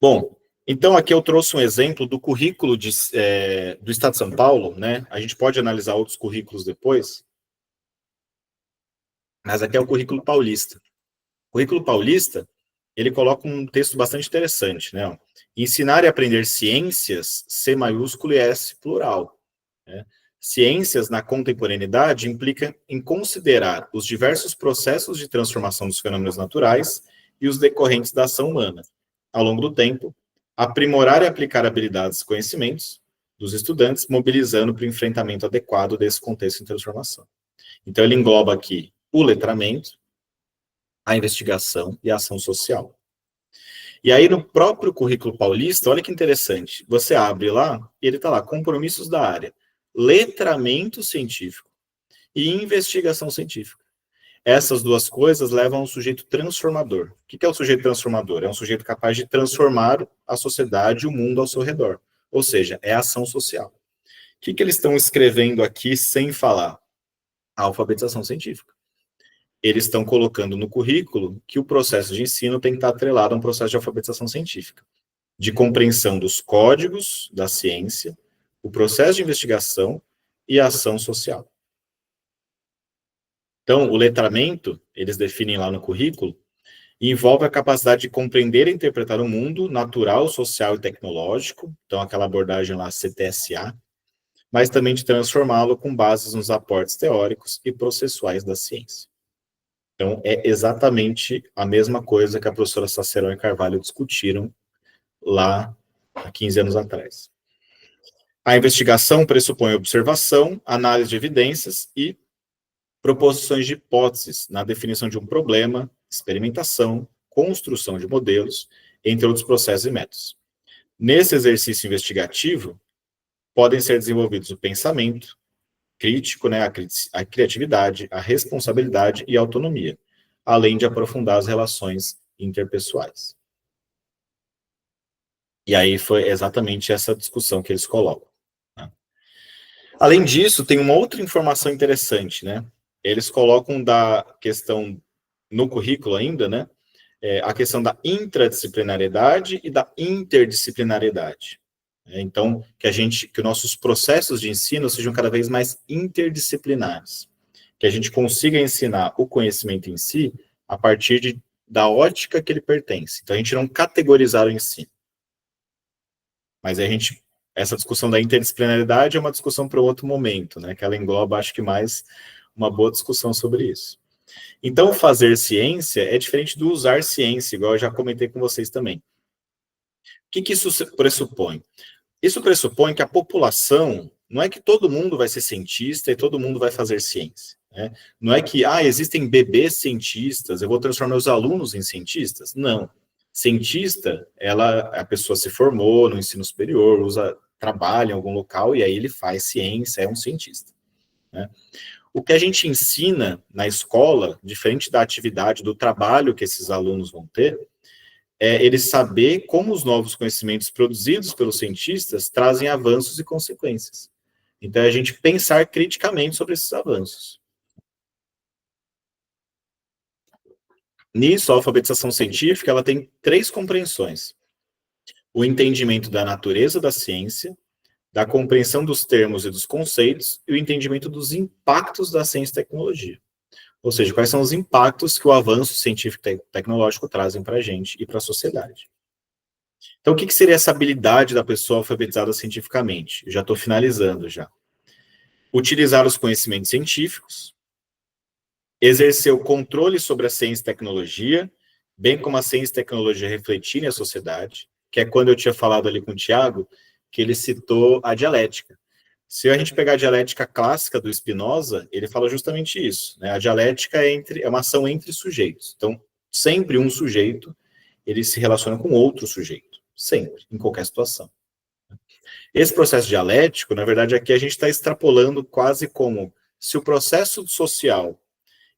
Bom, então aqui eu trouxe um exemplo do currículo do Estado de São Paulo, né? A gente pode analisar outros currículos depois, mas aqui é o currículo paulista. O currículo paulista, ele coloca um texto bastante interessante, né? Ensinar e aprender ciências, C maiúsculo e S plural, né? Ciências na contemporaneidade implica em considerar os diversos processos de transformação dos fenômenos naturais e os decorrentes da ação humana, ao longo do tempo, aprimorar e aplicar habilidades e conhecimentos dos estudantes, mobilizando para o enfrentamento adequado desse contexto de transformação. Então, ele engloba aqui o letramento, a investigação e a ação social. E aí, no próprio currículo paulista, olha que interessante, você abre lá, e ele está lá, compromissos da área, letramento científico e investigação científica. Essas duas coisas levam a um sujeito transformador. O que é o sujeito transformador? É um sujeito capaz de transformar a sociedade e o mundo ao seu redor. Ou seja, é ação social. O que eles estão escrevendo aqui sem falar? A alfabetização científica. Eles estão colocando no currículo que o processo de ensino tem que estar atrelado a um processo de alfabetização científica, de compreensão dos códigos da ciência, o processo de investigação e a ação social. Então, o letramento, eles definem lá no currículo, envolve a capacidade de compreender e interpretar o mundo natural, social e tecnológico, então aquela abordagem lá CTSA, mas também de transformá-lo com bases nos aportes teóricos e processuais da ciência. Então, é exatamente a mesma coisa que a professora Sacerón e Carvalho discutiram lá há 15 anos atrás. A investigação pressupõe observação, análise de evidências e proposições de hipóteses na definição de um problema, experimentação, construção de modelos, entre outros processos e métodos. Nesse exercício investigativo, podem ser desenvolvidos o pensamento crítico, né, a criatividade, a responsabilidade e a autonomia, além de aprofundar as relações interpessoais. E aí foi exatamente essa discussão que eles colocam. Né? Além disso, tem uma outra informação interessante, né? Eles colocam da questão no currículo ainda, né? A questão da intradisciplinariedade e da interdisciplinariedade. Então, que os nossos processos de ensino sejam cada vez mais interdisciplinares. Que a gente consiga ensinar o conhecimento em si a partir da ótica que ele pertence. Então, a gente não categorizar o ensino. Mas essa discussão da interdisciplinaridade é uma discussão para outro momento, né? Que ela engloba, acho que mais uma boa discussão sobre isso. Então, fazer ciência é diferente do usar ciência, igual eu já comentei com vocês também. O que isso pressupõe? Isso pressupõe que a população, não é que todo mundo vai ser cientista e todo mundo vai fazer ciência. Né? Não é que, existem bebês cientistas, eu vou transformar os alunos em cientistas. Não. Cientista, a pessoa se formou no ensino superior, trabalha em algum local e aí ele faz ciência, é um cientista. Né? O que a gente ensina na escola, diferente da atividade, do trabalho que esses alunos vão ter, é eles saber como os novos conhecimentos produzidos pelos cientistas trazem avanços e consequências. Então, é a gente pensar criticamente sobre esses avanços. Nisso, a alfabetização científica ela tem 3 compreensões. O entendimento da natureza da ciência, da compreensão dos termos e dos conceitos, e o entendimento dos impactos da ciência e tecnologia. Ou seja, quais são os impactos que o avanço científico e tecnológico trazem para a gente e para a sociedade. Então, o que seria essa habilidade da pessoa alfabetizada cientificamente? Eu já estou finalizando já. Utilizar os conhecimentos científicos, exercer o controle sobre a ciência e tecnologia, bem como a ciência e tecnologia refletirem a sociedade, que é quando eu tinha falado ali com o Tiago, que ele citou a dialética. Se a gente pegar a dialética clássica do Spinoza, ele fala justamente isso. Né? A dialética é uma ação entre sujeitos. Então, sempre um sujeito, ele se relaciona com outro sujeito. Sempre, em qualquer situação. Esse processo dialético, na verdade, aqui a gente está extrapolando quase como se o processo social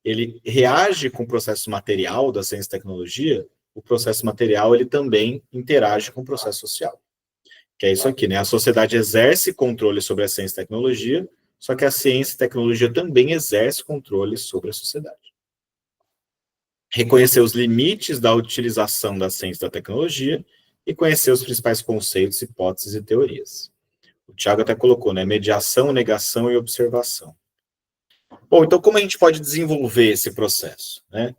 ele reage com o processo material da ciência e tecnologia, o processo material ele também interage com o processo social. Que é isso aqui, né? A sociedade exerce controle sobre a ciência e tecnologia, só que a ciência e tecnologia também exerce controle sobre a sociedade. Reconhecer os limites da utilização da ciência e da tecnologia e conhecer os principais conceitos, hipóteses e teorias. O Tiago até colocou, né? Mediação, negação e observação. Bom, então como a gente pode desenvolver esse processo? Né?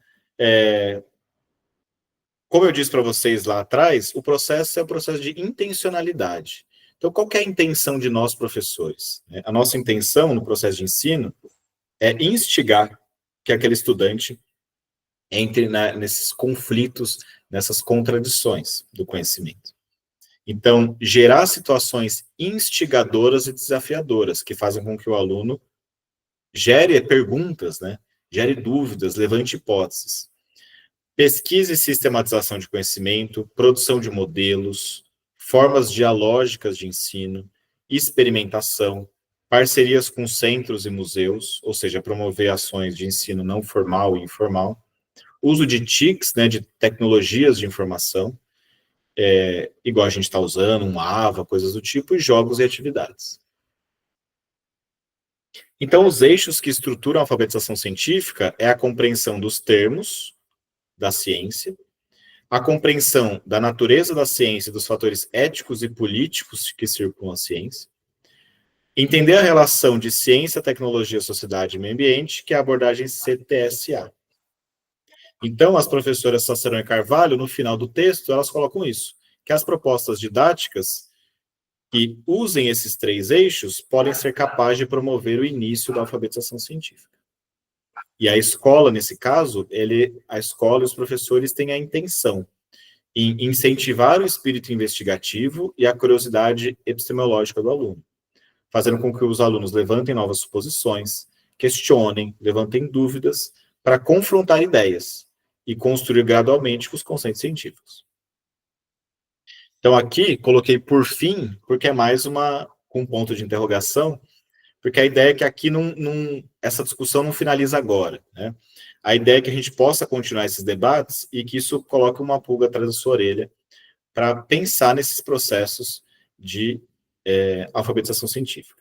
Como eu disse para vocês lá atrás, o processo é o processo de intencionalidade. Então, Então, qual que é a intenção de nós, professores? A nossa intenção no processo de ensino é instigar que aquele estudante entre nesses conflitos, nessas contradições do conhecimento. Então, gerar situações instigadoras e desafiadoras, que fazem com que o aluno gere perguntas, né? Gere dúvidas, levante hipóteses. Pesquisa e sistematização de conhecimento, produção de modelos, formas dialógicas de ensino, experimentação, parcerias com centros e museus, ou seja, promover ações de ensino não formal e informal, uso de TICs, né, de tecnologias de informação, igual a gente está usando, um AVA, coisas do tipo, e jogos e atividades. Então, os eixos que estruturam a alfabetização científica é a compreensão dos termos da ciência, a compreensão da natureza da ciência e dos fatores éticos e políticos que circulam a ciência, entender a relação de ciência, tecnologia, sociedade e meio ambiente, que é a abordagem CTSA. Então, as professoras Sacerão e Carvalho, no final do texto, elas colocam isso, que as propostas didáticas que usem esses 3 eixos podem ser capazes de promover o início da alfabetização científica. E a escola, nesse caso, a escola e os professores têm a intenção em incentivar o espírito investigativo e a curiosidade epistemológica do aluno, fazendo com que os alunos levantem novas suposições, questionem, levantem dúvidas, para confrontar ideias e construir gradualmente os conceitos científicos. Então, aqui, coloquei por fim, porque é mais um ponto de interrogação, porque a ideia é que aqui essa discussão não finaliza agora, né? A ideia é que a gente possa continuar esses debates e que isso coloque uma pulga atrás da sua orelha para pensar nesses processos de alfabetização científica.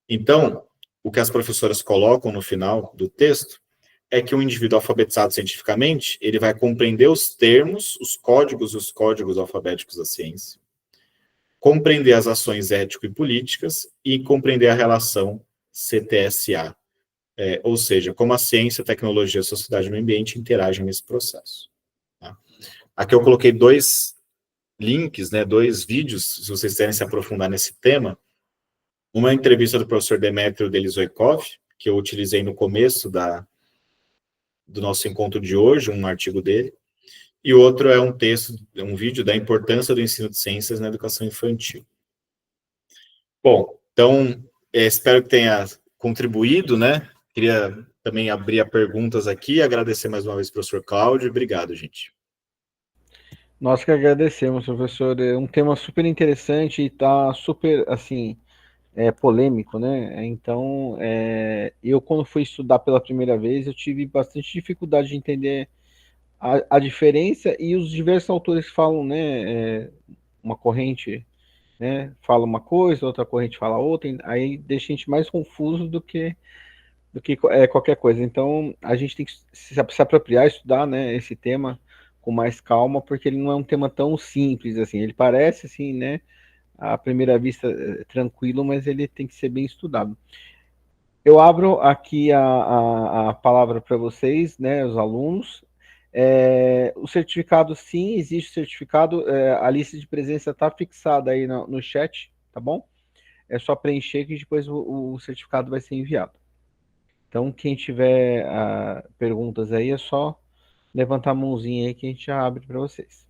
Então, o que as professoras colocam no final do texto é que o indivíduo alfabetizado cientificamente, ele vai compreender os termos, os códigos e os códigos alfabéticos da ciência, compreender as ações ético e políticas e compreender a relação CTSA, ou seja, como a ciência, a tecnologia, a sociedade e o meio ambiente interagem nesse processo. Tá? Aqui eu coloquei 2 links, né, 2 vídeos, se vocês quiserem se aprofundar nesse tema. Uma entrevista do professor Demetrio Delizoikov, que eu utilizei no começo do nosso encontro de hoje, um artigo dele, e outro é um vídeo da importância do ensino de ciências na educação infantil. Bom, então, espero que tenha contribuído, né? Queria também abrir a perguntas aqui, agradecer mais uma vez ao professor Cláudio, obrigado, gente. Nós que agradecemos, professor. É um tema super interessante e está super, assim, polêmico, né? Então, eu quando fui estudar pela primeira vez, eu tive bastante dificuldade de entender a diferença e os diversos autores falam, né? Uma corrente, né? Fala uma coisa, outra corrente fala outra, aí deixa a gente mais confuso do que qualquer coisa. Então, a gente tem que se apropriar, estudar, né, esse tema com mais calma, porque ele não é um tema tão simples assim. Ele parece, assim, né, à primeira vista tranquilo, mas ele tem que ser bem estudado. Eu abro aqui a palavra para vocês, né, os alunos. O certificado, sim, existe certificado. A lista de presença está fixada aí no chat, tá bom? É só preencher que depois o certificado vai ser enviado. Então, quem tiver perguntas aí, é só levantar a mãozinha aí que a gente já abre para vocês.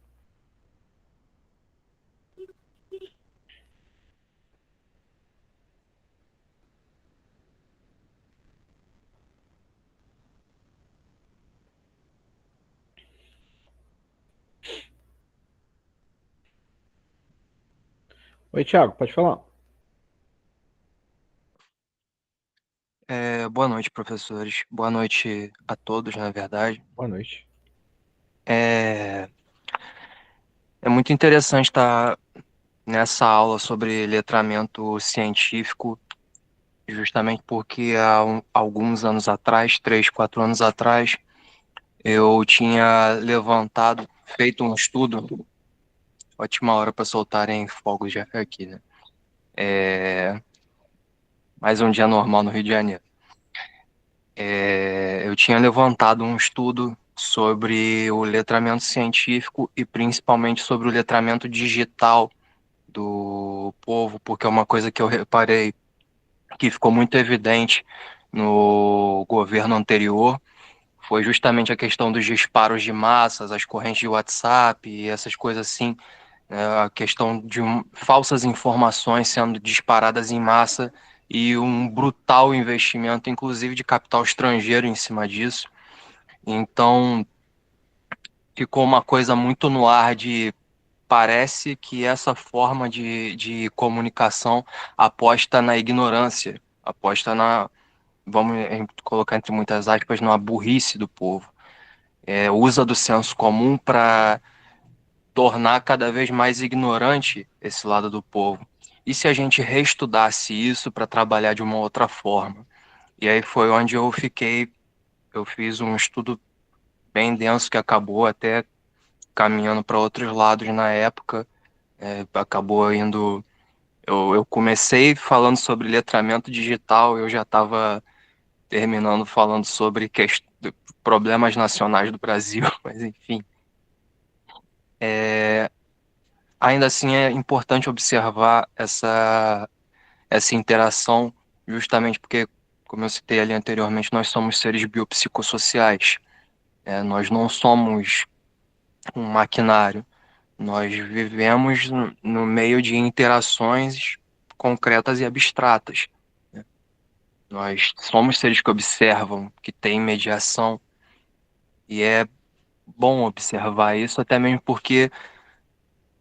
Oi, Thiago, pode falar. Boa noite, professores. Boa noite a todos, na verdade. Boa noite. É, é muito interessante estar nessa aula sobre letramento científico, justamente porque há alguns anos atrás, 3, 4 anos atrás, eu tinha feito um estudo. Ótima hora para soltarem fogos de arco aqui, né? Mais um dia normal no Rio de Janeiro. Eu tinha levantado um estudo sobre o letramento científico e principalmente sobre o letramento digital do povo, porque é uma coisa que eu reparei que ficou muito evidente no governo anterior, foi justamente a questão dos disparos de massas, as correntes de WhatsApp e essas coisas assim, a questão de falsas informações sendo disparadas em massa e um brutal investimento, inclusive de capital estrangeiro em cima disso. Então, ficou uma coisa muito no ar de parece que essa forma de comunicação aposta na ignorância, aposta na, vamos colocar entre muitas aspas, na burrice do povo. Usa do senso comum para tornar cada vez mais ignorante esse lado do povo. E se a gente reestudasse isso para trabalhar de uma outra forma? E aí foi onde eu fiz um estudo bem denso que acabou até caminhando para outros lados na época, acabou indo. Eu comecei falando sobre letramento digital, eu já estava terminando falando sobre problemas nacionais do Brasil, mas enfim. Ainda assim é importante observar essa interação, justamente porque, como eu citei ali anteriormente, nós somos seres biopsicossociais. Nós não somos um maquinário. Nós vivemos no meio de interações concretas e abstratas, né? Nós somos seres que observam, que têm mediação, e é bom observar isso, até mesmo porque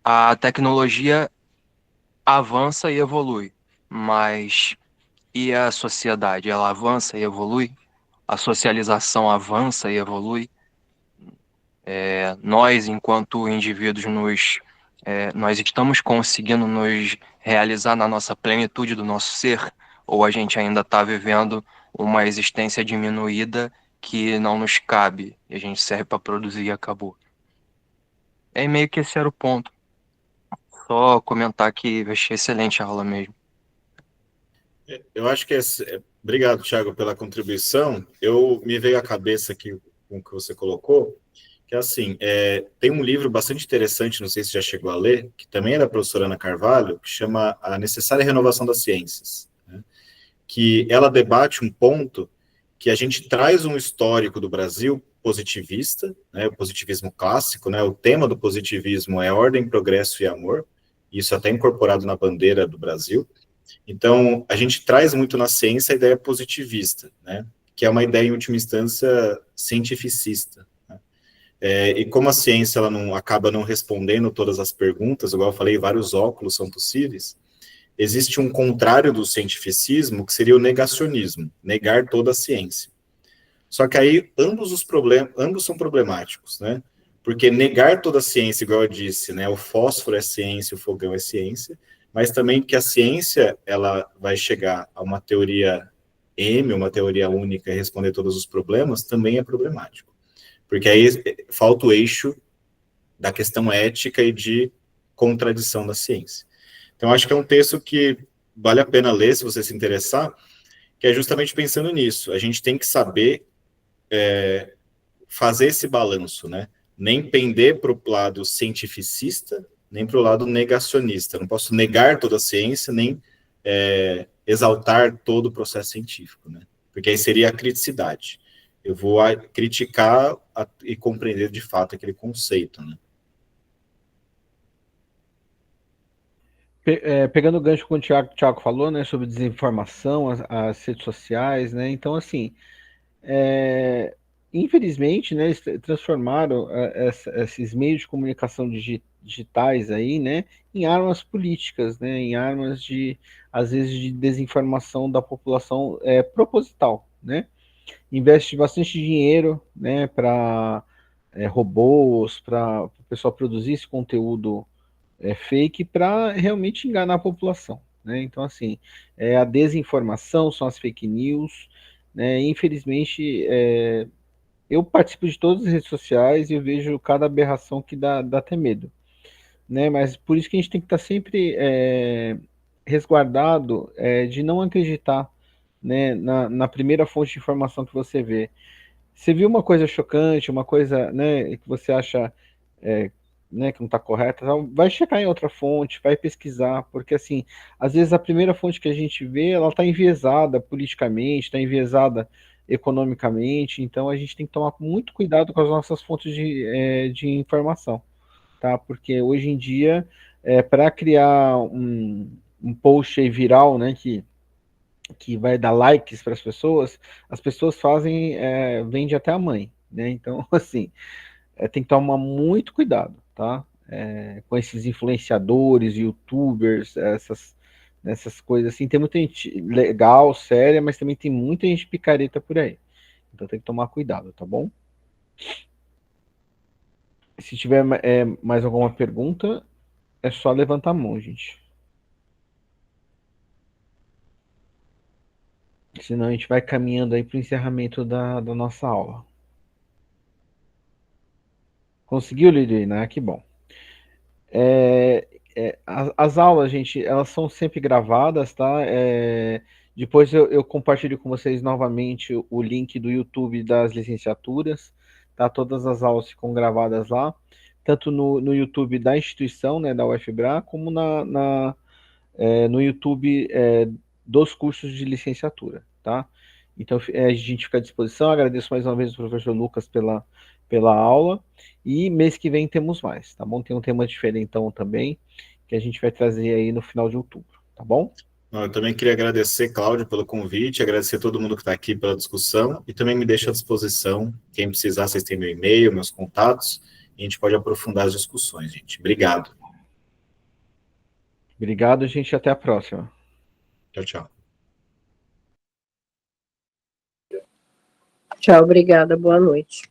a tecnologia avança e evolui, mas e a sociedade, ela avança e evolui? A socialização avança e evolui? Nós, enquanto indivíduos, nós estamos conseguindo nos realizar na nossa plenitude do nosso ser? Ou a gente ainda está vivendo uma existência diminuída que não nos cabe e a gente serve para produzir e acabou? É meio que esse era o ponto. Só comentar que eu achei excelente a aula mesmo. Eu acho que obrigado, Thiago, pela contribuição. Eu me veio à cabeça aqui com o que você colocou, que assim, tem um livro bastante interessante, não sei se já chegou a ler, que também é da professora Ana Carvalho, que chama A Necessária Renovação das Ciências, né? Que ela debate um ponto que a gente traz um histórico do Brasil positivista, né, o positivismo clássico, né, o tema do positivismo é ordem, progresso e amor, isso até incorporado na bandeira do Brasil. Então, a gente traz muito na ciência a ideia positivista, né, que é uma ideia, em última instância, cientificista, né? E como a ciência ela acaba não respondendo todas as perguntas, igual eu falei, vários óculos são possíveis, existe um contrário do cientificismo, que seria o negacionismo, negar toda a ciência. Só que aí ambos são problemáticos, né? Porque negar toda a ciência, igual eu disse, né? O fósforo é ciência, o fogão é ciência, mas também que a ciência ela vai chegar a uma teoria uma teoria única e responder todos os problemas, também é problemático. Porque aí falta o eixo da questão ética e de contradição da ciência. Então, acho que é um texto que vale a pena ler, se você se interessar, que é justamente pensando nisso. A gente tem que saber fazer esse balanço, né? Nem pender para o lado cientificista, nem para o lado negacionista. Não posso negar toda a ciência, nem exaltar todo o processo científico, né? Porque aí seria a criticidade. Eu vou criticar e compreender de fato aquele conceito, né? Pegando o gancho com o Thiago falou, né, sobre desinformação, as redes sociais, né, então, assim, infelizmente, né, eles transformaram esses meios de comunicação digitais aí, né, em armas políticas, né, em armas às vezes, de desinformação da população proposital, né, investe bastante dinheiro, né, para robôs, para o pessoal produzir esse conteúdo fake para realmente enganar a população, né? Então, assim, a desinformação são as fake news, né? Infelizmente, eu participo de todas as redes sociais e eu vejo cada aberração que dá até medo, né? Mas por isso que a gente tem que estar sempre resguardado de não acreditar, né, na primeira fonte de informação que você vê. Você viu uma coisa chocante, uma coisa, né, que você acha né, que não está correta, vai checar em outra fonte, vai pesquisar, porque assim, às vezes a primeira fonte que a gente vê, ela está enviesada politicamente, está enviesada economicamente, então a gente tem que tomar muito cuidado com as nossas fontes de informação, tá? Porque hoje em dia, para criar um post aí viral, né, que vai dar likes para as pessoas fazem, vende até a mãe, né? Então, assim, tem que tomar muito cuidado, tá? Com esses influenciadores, youtubers, essas coisas assim. Tem muita gente legal, séria, mas também tem muita gente picareta por aí. Então tem que tomar cuidado, tá bom? Se tiver mais alguma pergunta, é só levantar a mão, gente. Senão a gente vai caminhando aí para o encerramento da nossa aula. Conseguiu, Lidina? Ah, que bom. As aulas, gente, elas são sempre gravadas, tá? Depois eu compartilho com vocês novamente o link do YouTube das licenciaturas, tá? Todas as aulas ficam gravadas lá, tanto no YouTube da instituição, né, da UFBRA, como no YouTube dos cursos de licenciatura, tá? Então a gente fica à disposição. Agradeço mais uma vez ao professor Lucas pela aula. E mês que vem temos mais, tá bom? Tem um tema diferentão também, que a gente vai trazer aí no final de outubro, tá bom? Eu também queria agradecer, Cláudio, pelo convite, agradecer a todo mundo que está aqui pela discussão, e também me deixo à disposição. Quem precisar, vocês têm meu e-mail, meus contatos, e a gente pode aprofundar as discussões, gente. Obrigado. Obrigado, gente, até a próxima. Tchau, tchau. Tchau, obrigada, boa noite.